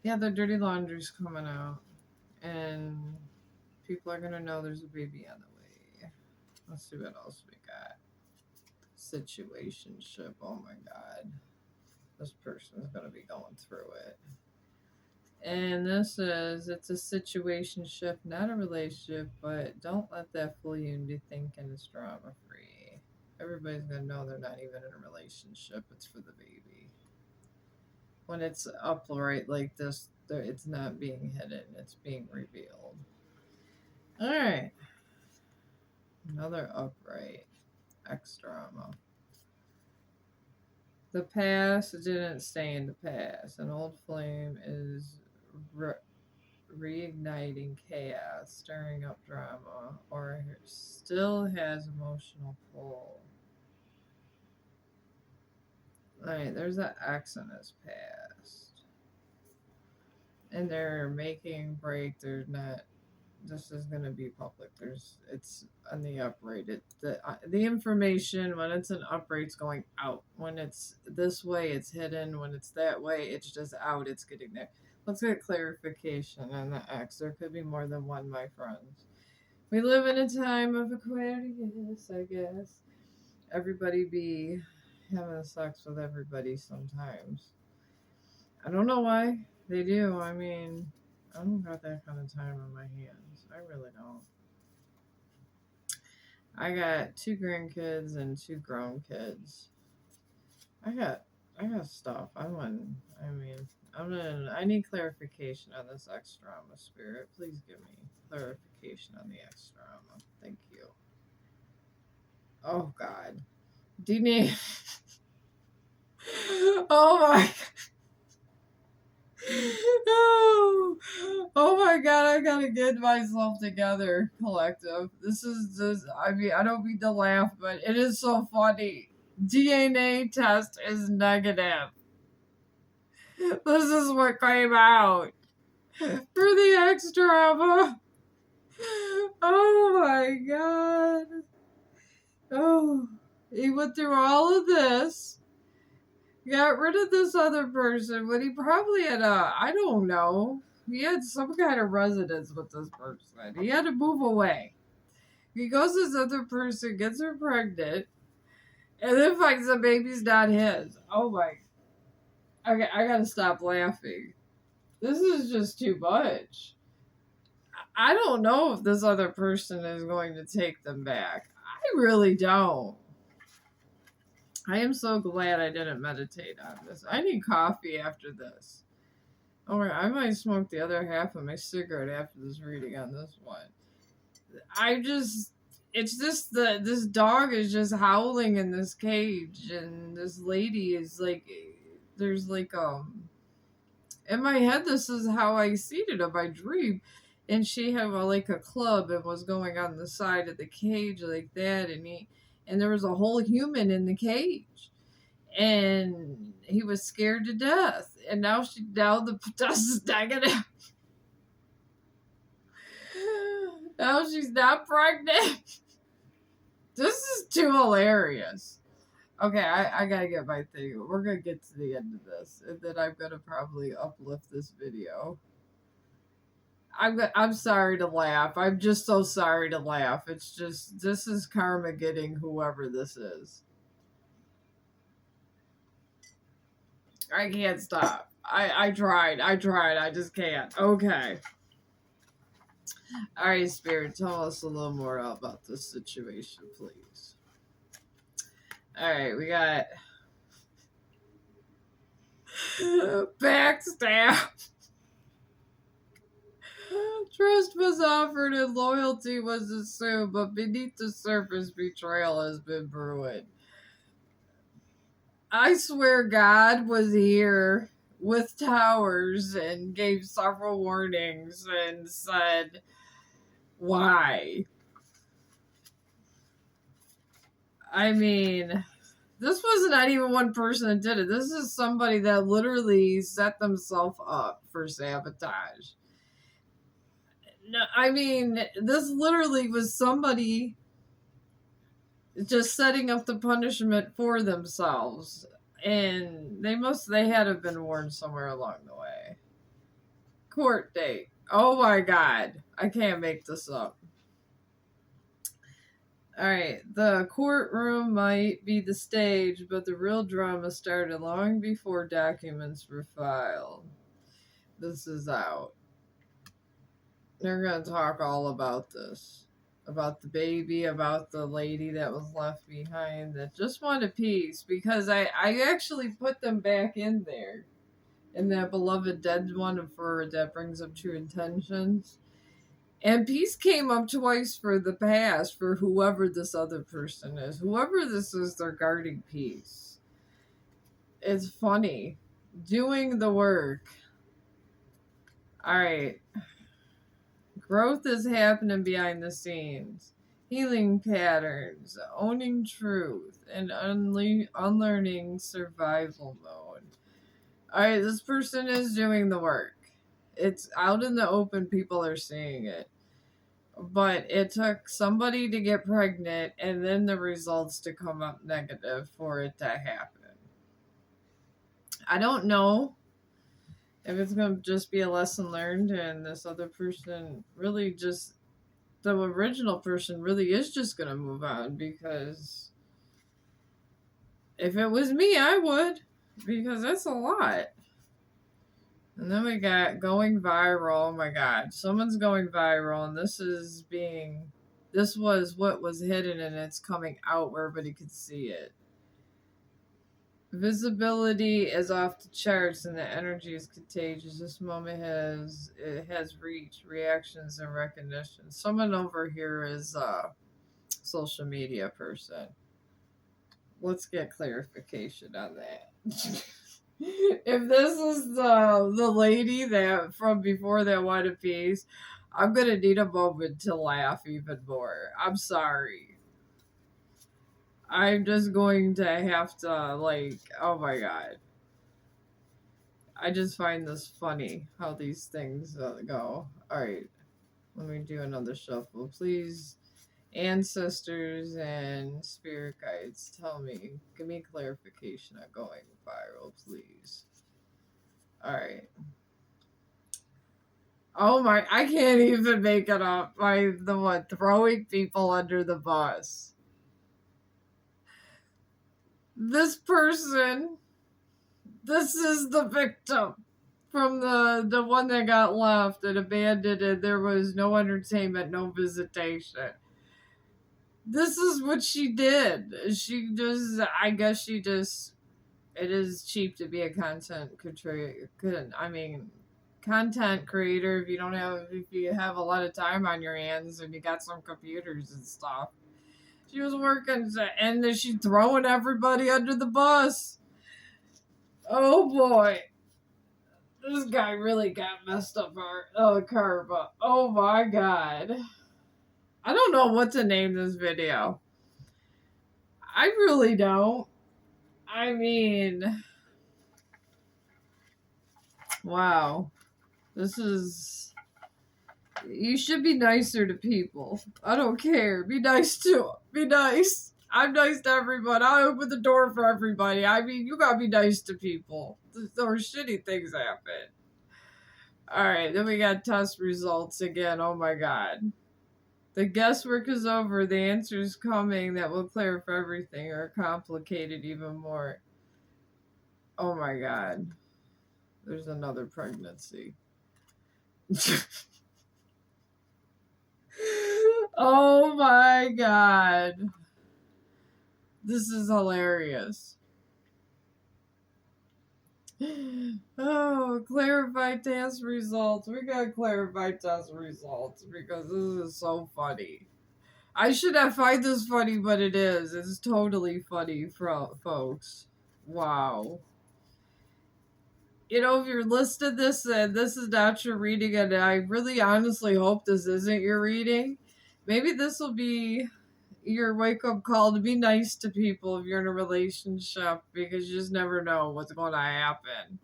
S1: yeah, the dirty laundry's coming out, and people are gonna know there's a baby on the way. Let's see what else we got. Situationship. Oh my god, this person's gonna be going through it. And this is, it's a situationship, not a relationship, but don't let that fool you into thinking it's drama free. Everybody's gonna know they're not even in a relationship. It's for the baby. When it's upright like this, it's not being hidden. It's being revealed. All right. Another upright. X drama. The past didn't stay in the past. An old flame is reigniting chaos, stirring up drama, or still has emotional pull. Alright, there's an X in his past. And they're making break. They're not. This is going to be public. It's on the upright. The information, when it's an upright, it's going out. When it's this way, it's hidden. When it's that way, it's just out. It's getting there. Let's get clarification on the X. There could be more than one, my friends. We live in a time of Aquarius, I guess. Everybody be having sex with everybody sometimes. I don't know why they do. I mean, I don't got that kind of time on my hands. I really don't. I got 2 grandkids and 2 grown kids. I got stuff. I need clarification on this X drama, spirit. Please give me clarification on the X drama. Thank you. Oh God. D-name. Oh my. Oh my god, I gotta get myself together, collective. This is just, I mean, I don't mean to laugh, but it is so funny. DNA test is negative. This is what came out for the X drama. Oh my god. Oh, he went through all of this. got rid of this other person, but he probably had I don't know. He had some kind of residence with this person. He had to move away. He goes to this other person, gets her pregnant, and then finds the baby's not his. Oh my. I gotta stop laughing. This is just too much. I don't know if this other person is going to take them back. I really don't. I am so glad I didn't meditate on this. I need coffee after this. Or I might smoke the other half of my cigarette after this reading on this one. It's just this dog is just howling in this cage, and this lady is like, there's like in my head, this is how I seen it in my dream. And she had like a club and was going on the side of the cage like that, and there was a whole human in the cage, and he was scared to death. And now the dust is negative. Now she's not pregnant. This is too hilarious. Okay, I gotta get my thing. We're gonna get to the end of this, and then I'm gonna probably uplift this video. I'm sorry to laugh. I'm just so sorry to laugh. It's just this is karma getting whoever this is. I can't stop. I tried. I just can't. Okay. All right, Spirit, tell us a little more about this situation, please. All right, we got backstab. Trust was offered and loyalty was assumed, but beneath the surface, betrayal has been brewing. I swear God was here with towers and gave several warnings and said, why? I mean, this was not even one person that did it. This is somebody that literally set themselves up for sabotage. No, I mean, this literally was somebody just setting up the punishment for themselves. And they had to have been warned somewhere along the way. Court date. Oh my God. I can't make this up. Alright, the courtroom might be the stage, but the real drama started long before documents were filed. This is out. They're going to talk all about this. About the baby, about the lady that was left behind that just wanted peace, because I actually put them back in there. In that beloved dead one for that brings up true intentions. And peace came up twice for the past for whoever this other person is. Whoever this is, they're guarding peace. It's funny. Doing the work. Alright. Growth is happening behind the scenes. Healing patterns. Owning truth. And unlearning survival mode. Alright, this person is doing the work. It's out in the open. People are seeing it. But it took somebody to get pregnant and then the results to come up negative for it to happen. I don't know if it's going to just be a lesson learned and this other person really just, the original person really is just going to move on, because if it was me, I would, because that's a lot. And then we got going viral. Oh my God. Someone's going viral, and this was what was hidden, and it's coming out where everybody could see it. Visibility is off the charts, and the energy is contagious. This moment has reach, reactions, and recognition. Someone over here is a social media person. Let's get clarification on that. If this is the lady that from before that wanted peace, I'm gonna need a moment to laugh even more. I'm sorry. I'm just going to have to oh my God. I just find this funny how these things go. All right, let me do another shuffle, please. Ancestors and spirit guides, tell me, give me clarification on going viral, please. Alright. Oh my, I can't even make it up by the one throwing people under the bus. This person, this is the victim from the one that got left and abandoned, and there was no entertainment, no visitation. This is what she did. She just, I guess she just, it is cheap to be a content creator. I mean, content creator if you have a lot of time on your hands and you got some computers and stuff. She was working, and then she's throwing everybody under the bus. Oh boy. This guy really got messed up our curve. Oh my god. I don't know what to name this video. I really don't. I mean, wow. This is. You should be nicer to people. I don't care. Be nice to them. Be nice. I'm nice to everybody. I open the door for everybody. I mean, you gotta be nice to people. Or shitty things happen. Alright, then we got test results again. Oh my god. The guesswork is over. The answer's coming that will clarify everything or complicate it even more. Oh my god. There's another pregnancy. Oh my god. This is hilarious. Oh, clarified test results. We got clarified test results because this is so funny. I should not find this funny, but it is. It's totally funny, folks. Wow. You know, if you're listed this and this is not your reading, and I really honestly hope this isn't your reading, maybe this will be your wake up call to be nice to people if you're in a relationship, because you just never know what's going to happen.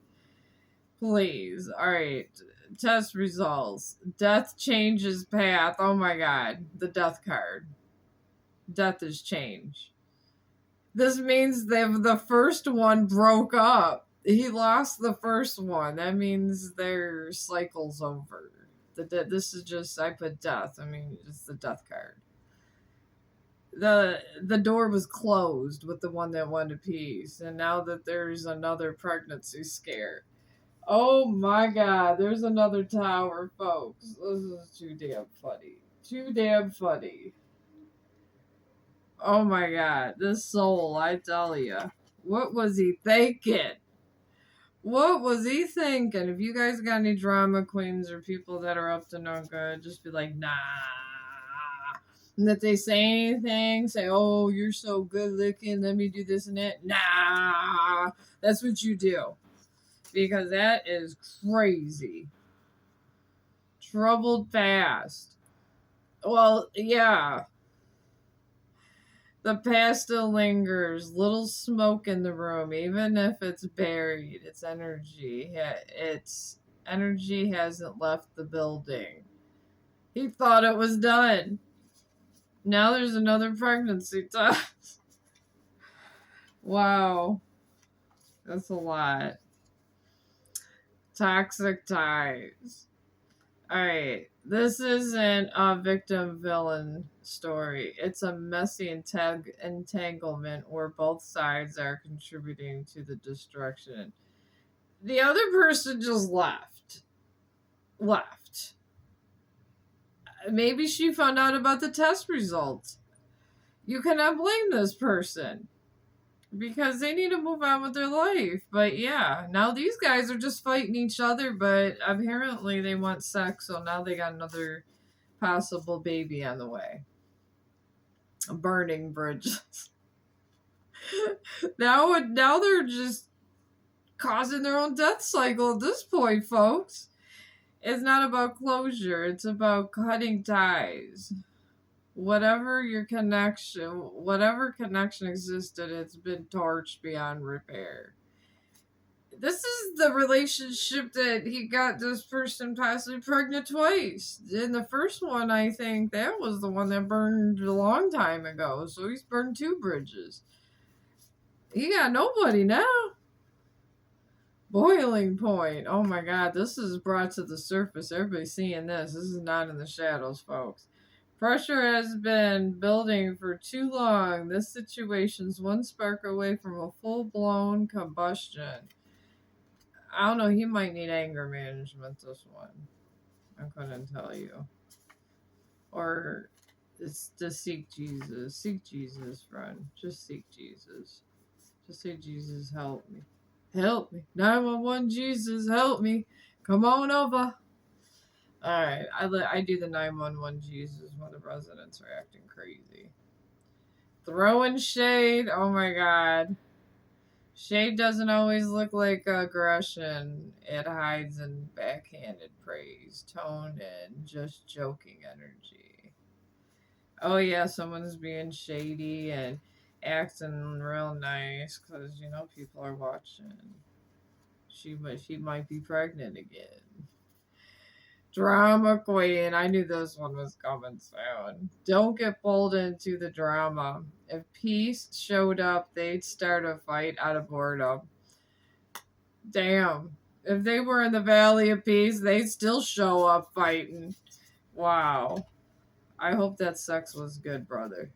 S1: Please. Alright. Test results. Death changes path. Oh my god. The death card. Death is change. This means the first one broke up. He lost the first one. That means their cycle's over. This is just, I put death. I mean, it's the death card. The door was closed with the one that wanted peace, and now that there's another pregnancy scare. Oh my god, there's another tower, folks. This is too damn funny. Too damn funny. Oh my god, this soul, I tell ya. What was he thinking? What was he thinking? If you guys got any drama queens or people that are up to no good, just be like, nah. And if they say anything, say, oh, you're so good looking, let me do this and that. Nah. That's what you do. Because that is crazy. Troubled fast. Well, yeah. The past still lingers. Little smoke in the room, even if it's buried. Its energy. Its energy hasn't left the building. He thought it was done. Now there's another pregnancy test. Wow. That's a lot. Toxic ties. Alright. This isn't a victim villain story. It's a messy entanglement where both sides are contributing to the destruction. The other person just left. Maybe she found out about the test results. You cannot blame this person because they need to move on with their life. But yeah, now these guys are just fighting each other, but apparently they want sex, so now they got another possible baby on the way. Burning bridges. now they're just causing their own death cycle at this point, folks. It's not about closure, it's about cutting ties. Whatever connection existed, it's been torched beyond repair. This is the relationship that he got this person possibly pregnant twice. In the first one, I think that was the one that burned a long time ago. So he's burned two bridges. He got nobody now. Boiling point. Oh my god, this is brought to the surface. Everybody's seeing this. This is not in the shadows, folks. Pressure has been building for too long. This situation's one spark away from a full blown combustion. I don't know, he might need anger management, this one. I couldn't tell you. Or it's just seek Jesus. Seek Jesus, friend. Just seek Jesus. Just say, Jesus, help me. Help me. 911, Jesus, help me. Come on over. Alright, I do the 911 Jesus when the residents are acting crazy. Throwing shade. Oh my god. Shade doesn't always look like aggression. It hides in backhanded praise, toned and just joking energy. Oh yeah, someone's being shady and acting real nice because, you know, people are watching. She might be pregnant again. Drama queen. I knew this one was coming soon. Don't get pulled into the drama. If peace showed up, they'd start a fight out of boredom. Damn. If they were in the Valley of Peace, they'd still show up fighting. Wow. I hope that sex was good, brother.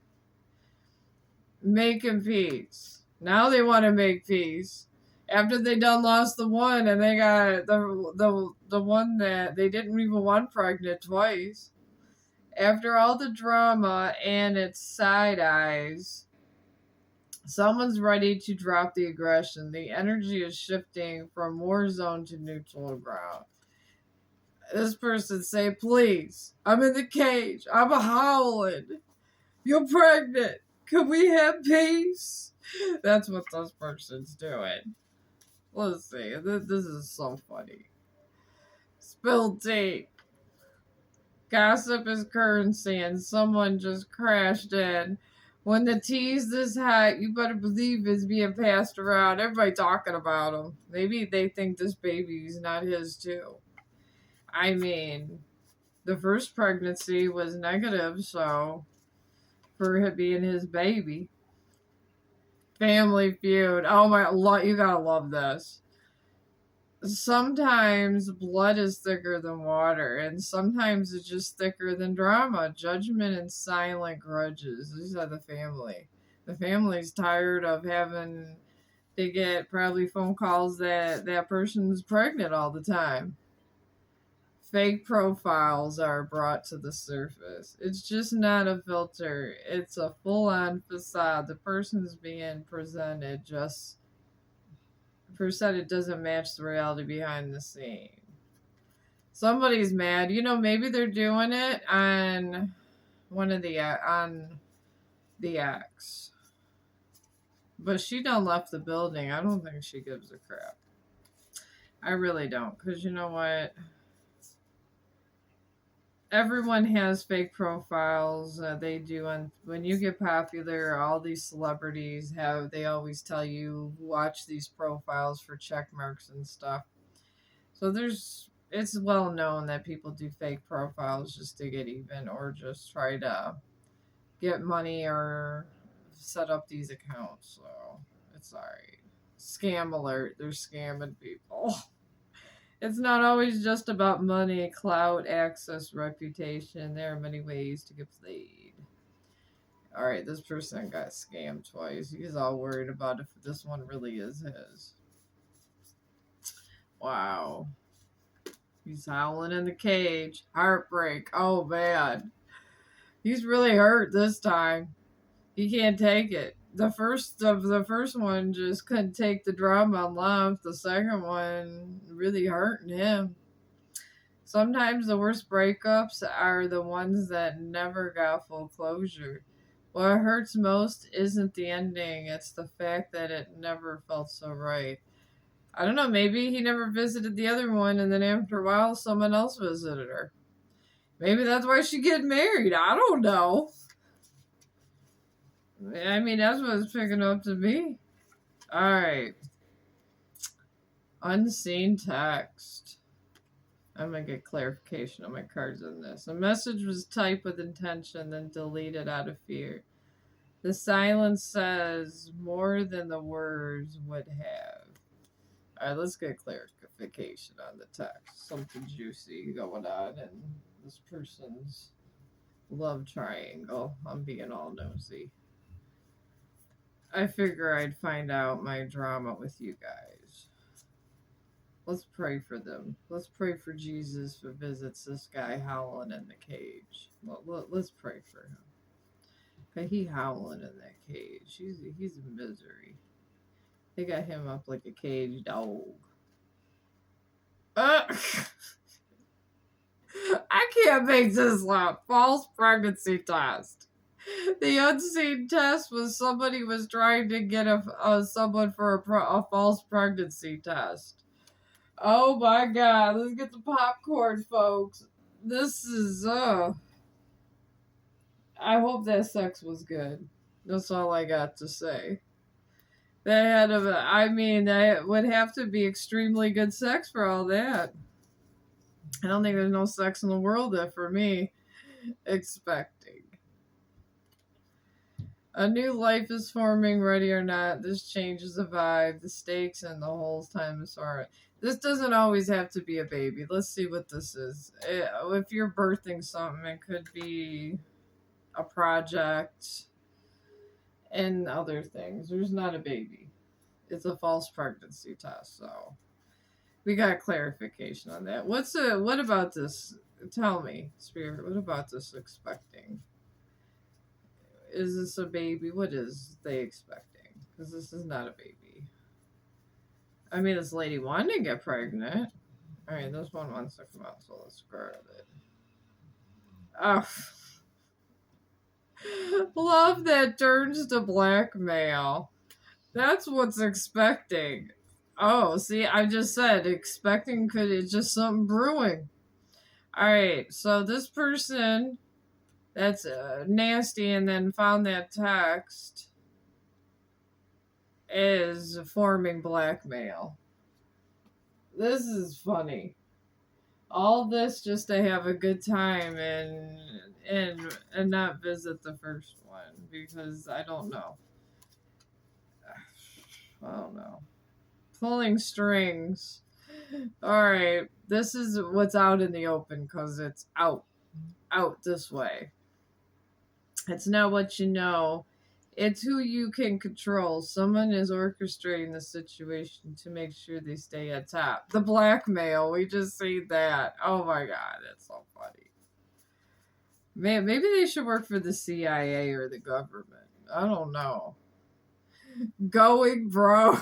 S1: Making peace. Now they want to make peace. After they done lost the one and they got the one that they didn't even want pregnant twice. After all the drama and its side eyes, someone's ready to drop the aggression. The energy is shifting from war zone to neutral ground. This person say, please, I'm in the cage. I'm howling. You're pregnant. Can we have peace? That's what this person's doing. Let's see. This is so funny. Spilled tea. Gossip is currency and someone just crashed in. When the tea's this hot, you better believe it's being passed around. Everybody talking about him. Maybe they think this baby's not his too. I mean, the first pregnancy was negative, so for it being his baby. Family Feud. Oh my, you gotta love this. Sometimes blood is thicker than water, and sometimes it's just thicker than drama, judgment, and silent grudges. These are the family. The family's tired of having to get probably phone calls that person's pregnant all the time. Fake profiles are brought to the surface. It's just not a filter. It's a full-on facade. The person's being presented just it doesn't match the reality behind the scene. Somebody's mad. You know, maybe they're doing it on the ex. But she done left the building. I don't think she gives a crap. I really don't. Because you know what? Everyone has fake profiles. They do. And when you get popular, all these celebrities they always tell you, watch these profiles for check marks and stuff. So it's well known that people do fake profiles just to get even or just try to get money or set up these accounts. So it's alright. Scam alert. They're scamming people. It's not always just about money, clout, access, reputation. There are many ways to get played. Alright, this person got scammed twice. He's all worried about if this one really is his. Wow. He's howling in the cage. Heartbreak. Oh, man. He's really hurt this time. He can't take it. The first one just couldn't take the drama and left. The second one really hurting him. Sometimes the worst breakups are the ones that never got full closure. What hurts most isn't the ending, it's the fact that it never felt so right. I don't know, maybe he never visited the other one and then after a while someone else visited her. Maybe that's why she get married. I don't know. I mean, that's what it's picking up to me. Alright. Unseen text. I'm gonna get clarification on my cards on this. A message was typed with intention, then deleted out of fear. The silence says more than the words would have. Alright, let's get clarification on the text. Something juicy going on in this person's love triangle. I'm being all nosy. I figure I'd find out my drama with you guys. Let's pray for them. Let's pray for Jesus who visits this guy howling in the cage. Let's pray for him. Okay, he howling in that cage. He's in misery. They got him up like a caged dog. I can't make this up. False pregnancy test. The unseen test was somebody was trying to get someone for a false pregnancy test. Oh my god, let's get the popcorn, folks. This is, I hope that sex was good. That's all I got to say. That would have to be extremely good sex for all that. I don't think there's no sex in the world that for me expecting. A new life is forming, ready or not. This changes the vibe, the stakes, and the whole time is hard. This doesn't always have to be a baby. Let's see what this is. If you're birthing something, it could be a project and other things. There's not a baby. It's a false pregnancy test, so we got clarification on that. What about this? Tell me, Spirit, what about this expecting? Is this a baby? What is they expecting? Because this is not a baby. I mean, this lady wanted to get pregnant. Alright, this one wants to come out, so let's grab it. Oh. Love that turns to blackmail. That's what's expecting. Oh, see, I just said expecting it's just something brewing. Alright, so this person that's nasty and then found that text is forming blackmail. This is funny. All this just to have a good time and not visit the first one because I don't know. I don't know. Pulling strings. Alright, this is what's out in the open because it's out this way. It's not what you know. It's who you can control. Someone is orchestrating the situation to make sure they stay at top. The blackmail, we just see that. Oh my god, that's so funny. Man, maybe they should work for the CIA or the government. I don't know. Going bro.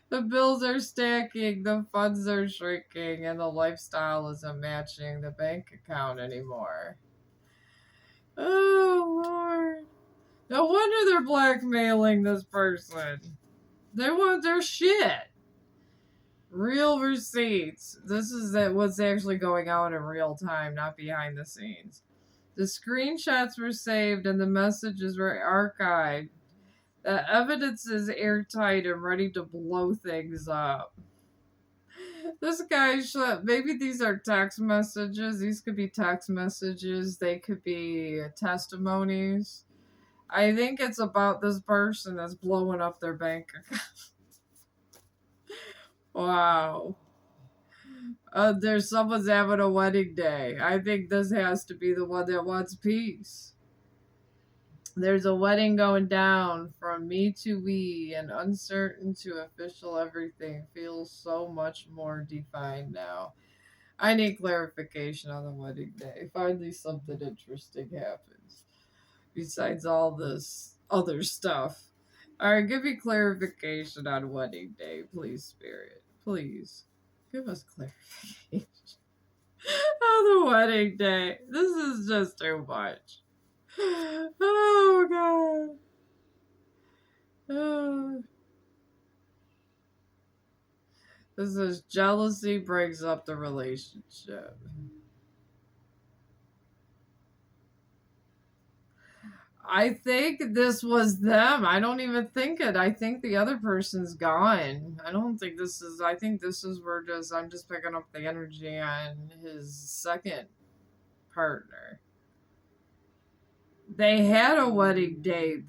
S1: The bills are stacking, the funds are shrinking, and the lifestyle isn't matching the bank account anymore. Oh, Lord. No wonder they're blackmailing this person. They want their shit. Real receipts. This is what's actually going on in real time, not behind the scenes. The screenshots were saved and the messages were archived. The evidence is airtight and ready to blow things up. This guy, maybe these are text messages. These could be text messages. They could be testimonies. I think it's about this person that's blowing up their bank account. Wow. There's someone's having a wedding day. I think this has to be the one that wants peace. There's a wedding going down from me to we and uncertain to official. Everything feels so much more defined now. I need clarification on the wedding day. Finally something interesting happens. Besides all this other stuff. Alright, give me clarification on wedding day, please, Spirit. Please. Give us clarification. On the wedding day. This is just too much. Oh, God. Oh. This is jealousy breaks up the relationship. I think this was them. I don't even think it. I think the other person's gone. I don't think this is. I think this is where just I'm just picking up the energy on his second partner. They had a wedding date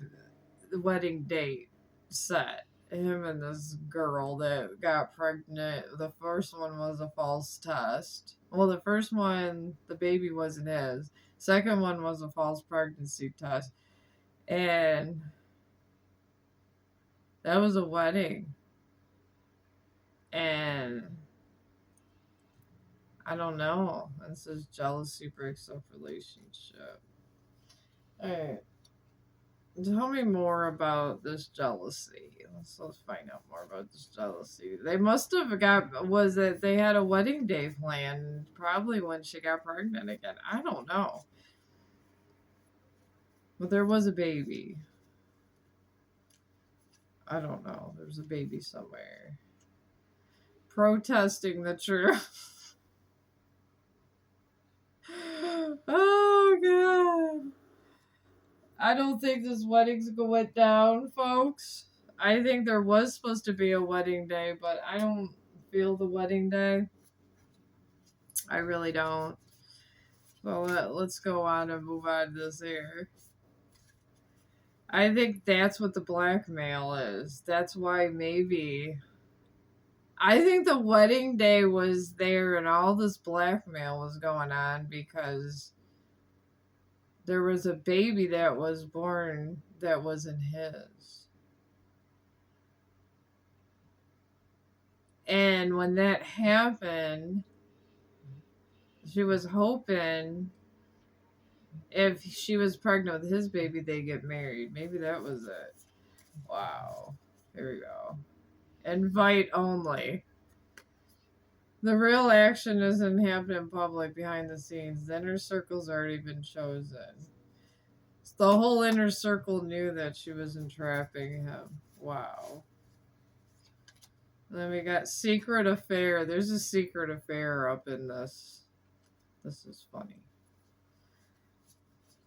S1: set. Him and this girl that got pregnant. The first one was a false test. Well, the first one, the baby wasn't his. Second one was a false pregnancy test. And that was a wedding. And I don't know. This is jealousy breaks up relationship. Alright. Tell me more about this jealousy. Let's find out more about this jealousy. They must have was it they had a wedding day planned probably when she got pregnant again. I don't know. But there was a baby. I don't know. There's a baby somewhere. Protesting the truth. Oh, God. I don't think this wedding's went down, folks. I think there was supposed to be a wedding day, but I don't feel the wedding day. I really don't. Well, let's go on and move on to this here. I think that's what the blackmail is. That's why maybe. I think the wedding day was there and all this blackmail was going on because there was a baby that was born that wasn't his. And when that happened, she was hoping if she was pregnant with his baby, they get married. Maybe that was it. Wow. Here we go. Invite only. The real action isn't happening in public behind the scenes. The inner circle's already been chosen. The whole inner circle knew that she was entrapping him. Wow. And then we got secret affair. There's a secret affair up in this. This is funny.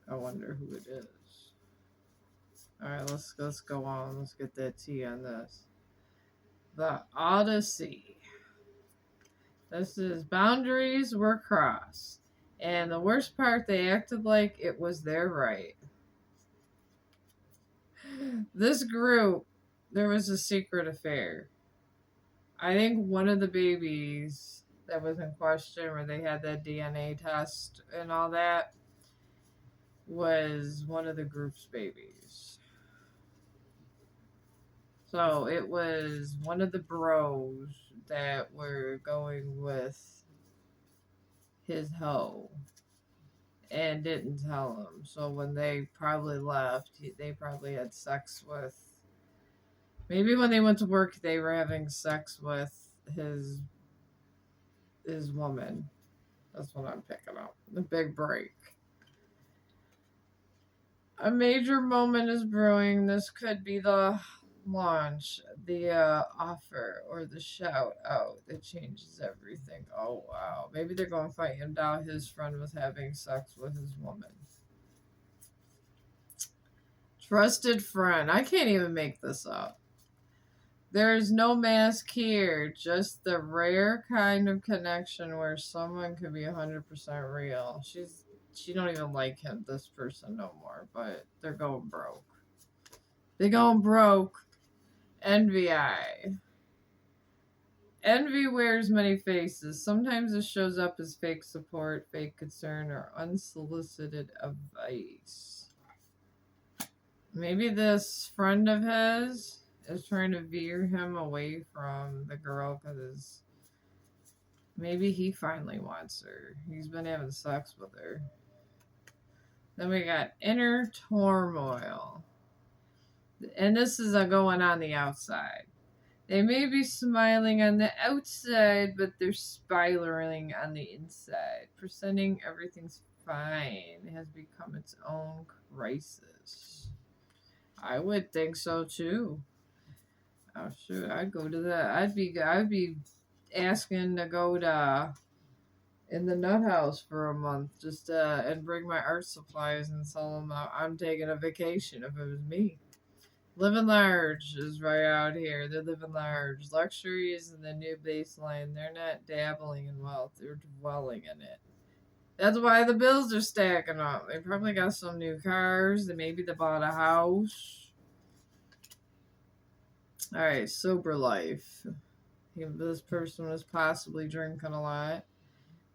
S1: I wonder who it is. Alright, let's go on. Let's get that tea on this. The Odyssey. This is boundaries were crossed. And the worst part, they acted like it was their right. This group, there was a secret affair. I think one of the babies that was in question, where they had that DNA test and all that, was one of the group's babies. So it was one of the bros that were going with his hoe and didn't tell him. So when they probably left, they probably had sex with. Maybe when they went to work, they were having sex with his woman. That's what I'm picking up. The big break. A major moment is brewing. This could be the launch, the offer, or the shout out that changes everything. Oh, wow. Maybe they're going to fight him down. His friend was having sex with his woman. Trusted friend. I can't even make this up. There is no mask here, just the rare kind of connection where someone could be 100% real. She don't even like him, this person, no more, but they're going broke. They going broke. Envy eye. Envy wears many faces. Sometimes it shows up as fake support, fake concern, or unsolicited advice. Maybe this friend of his is trying to veer him away from the girl because maybe he finally wants her. He's been having sex with her. Then we got inner turmoil. And this is going on the outside. They may be smiling on the outside, but they're spiraling on the inside. Pretending everything's fine has become its own crisis. I would think so too. Oh shoot, I'd go to that. I'd be asking to go to in the nut house for a month just and bring my art supplies and sell them out. I'm taking a vacation if it was me. Living large is right out here. They're living large. Luxury is the new baseline. They're not dabbling in wealth, they're dwelling in it. That's why the bills are stacking up. They probably got some new cars. Maybe they bought a house. All right, sober life. This person was possibly drinking a lot.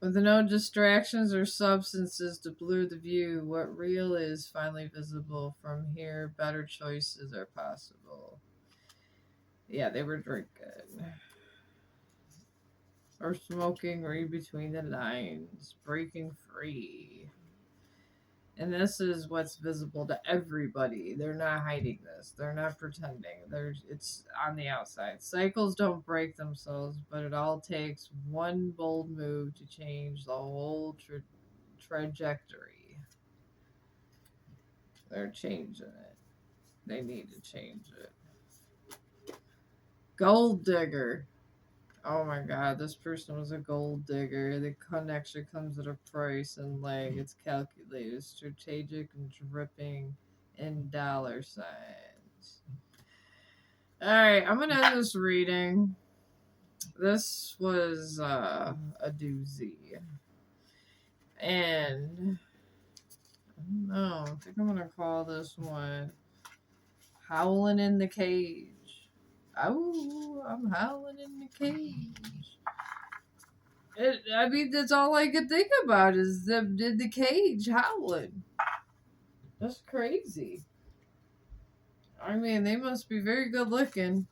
S1: With no distractions or substances to blur the view, what real is finally visible. From here, better choices are possible. Yeah, they were drinking. Or smoking, read between the lines, breaking free. And this is what's visible to everybody. They're not hiding this. They're not pretending. It's on the outside. Cycles don't break themselves, but it all takes one bold move to change the whole trajectory. They're changing it. They need to change it. Gold digger. Oh my god, this person was a gold digger. The connection comes at a price and it's calculated, strategic, and dripping in dollar signs. Alright, I'm gonna end this reading. This was a doozy. And I don't know, I think I'm gonna call this one Howling in the Cage. Oh, I'm howling in the cage. I mean, that's all I could think about is them in the cage howling. That's crazy. I mean, they must be very good looking.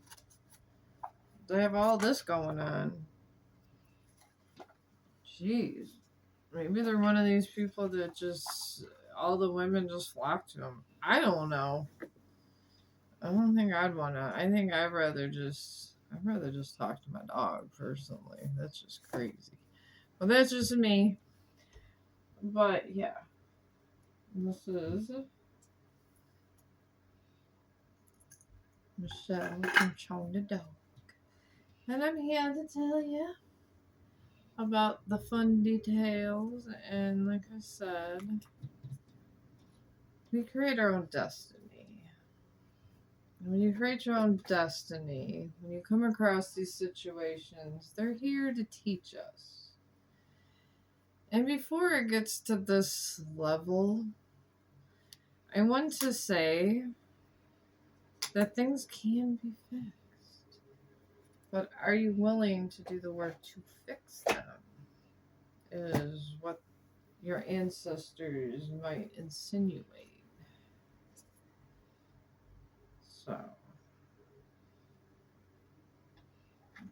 S1: They have all this going on. Jeez. Maybe they're one of these people that just, all the women just flock to them. I don't know. I don't think I'd want to. I think I'd rather just talk to my dog, personally. That's just crazy. Well, that's just me. But, yeah. This is Michelle from Chong the Dog. And I'm here to tell you about the fun details. And like I said, we create our own destiny. And when you create your own destiny, when you come across these situations, they're here to teach us. And before it gets to this level, I want to say that things can be fixed. But are you willing to do the work to fix them? Is what your ancestors might insinuate. So,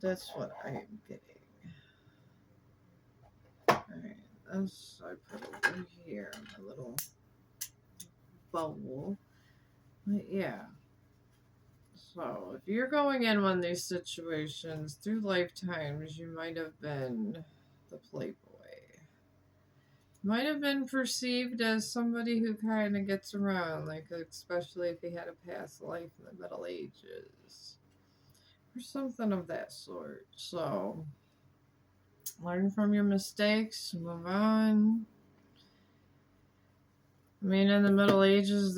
S1: that's what I am getting. Alright, this I put over here in my little bowl. But yeah. So, if you're going in one of these situations, through lifetimes, you might have been the playboy. Might have been perceived as somebody who kind of gets around, like especially if he had a past life in the Middle Ages. Or something of that sort. So, learn from your mistakes, move on. I mean, in the Middle Ages,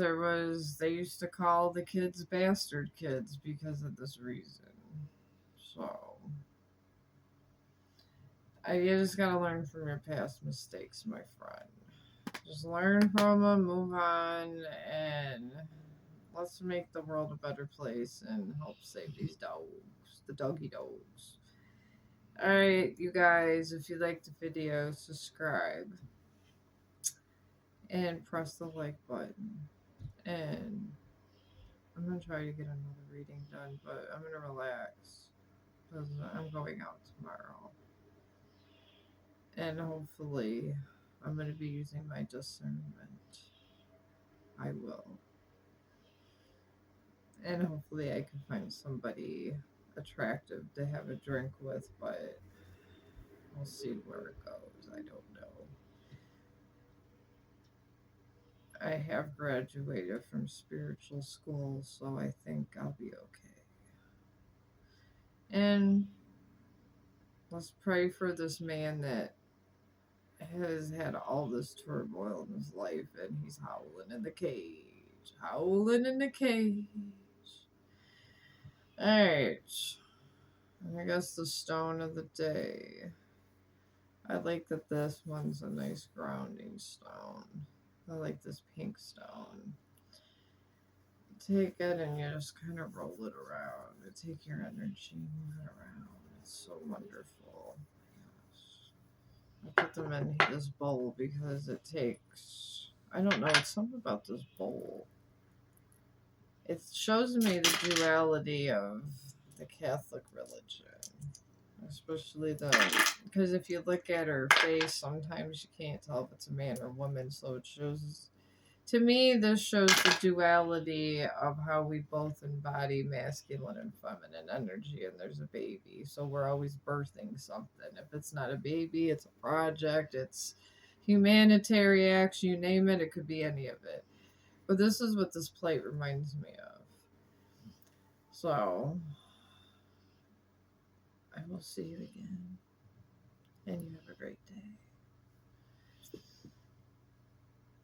S1: they used to call the kids bastard kids because of this reason. So, you just gotta learn from your past mistakes, my friend. Just learn from them, move on, and let's make the world a better place and help save these dogs, the doggy dogs. Alright, you guys, if you liked the video, subscribe and press the like button. And I'm going to try to get another reading done, but I'm going to relax because I'm going out tomorrow. And hopefully, I'm going to be using my discernment. I will. And hopefully, I can find somebody attractive to have a drink with, but we'll see where it goes. I don't know. I have graduated from spiritual school, so I think I'll be okay. And let's pray for this man that has had all this turmoil in his life, and he's howling in the cage. Howling in the cage. Alright. I guess the stone of the day. I like that this one's a nice grounding stone. I like this pink stone. Take it and you just kind of roll it around. You take your energy and move it around. It's so wonderful. I put them in this bowl because it takes. I don't know. It's something about this bowl. It shows me the duality of the Catholic religion. Especially because if you look at her face, sometimes you can't tell if it's a man or woman. So it shows, to me, this shows the duality of how we both embody masculine and feminine energy, and there's a baby. So we're always birthing something. If it's not a baby, it's a project, it's humanitarian action, you name it, it could be any of it. But this is what this plate reminds me of. So I will see you again, and you have a great day.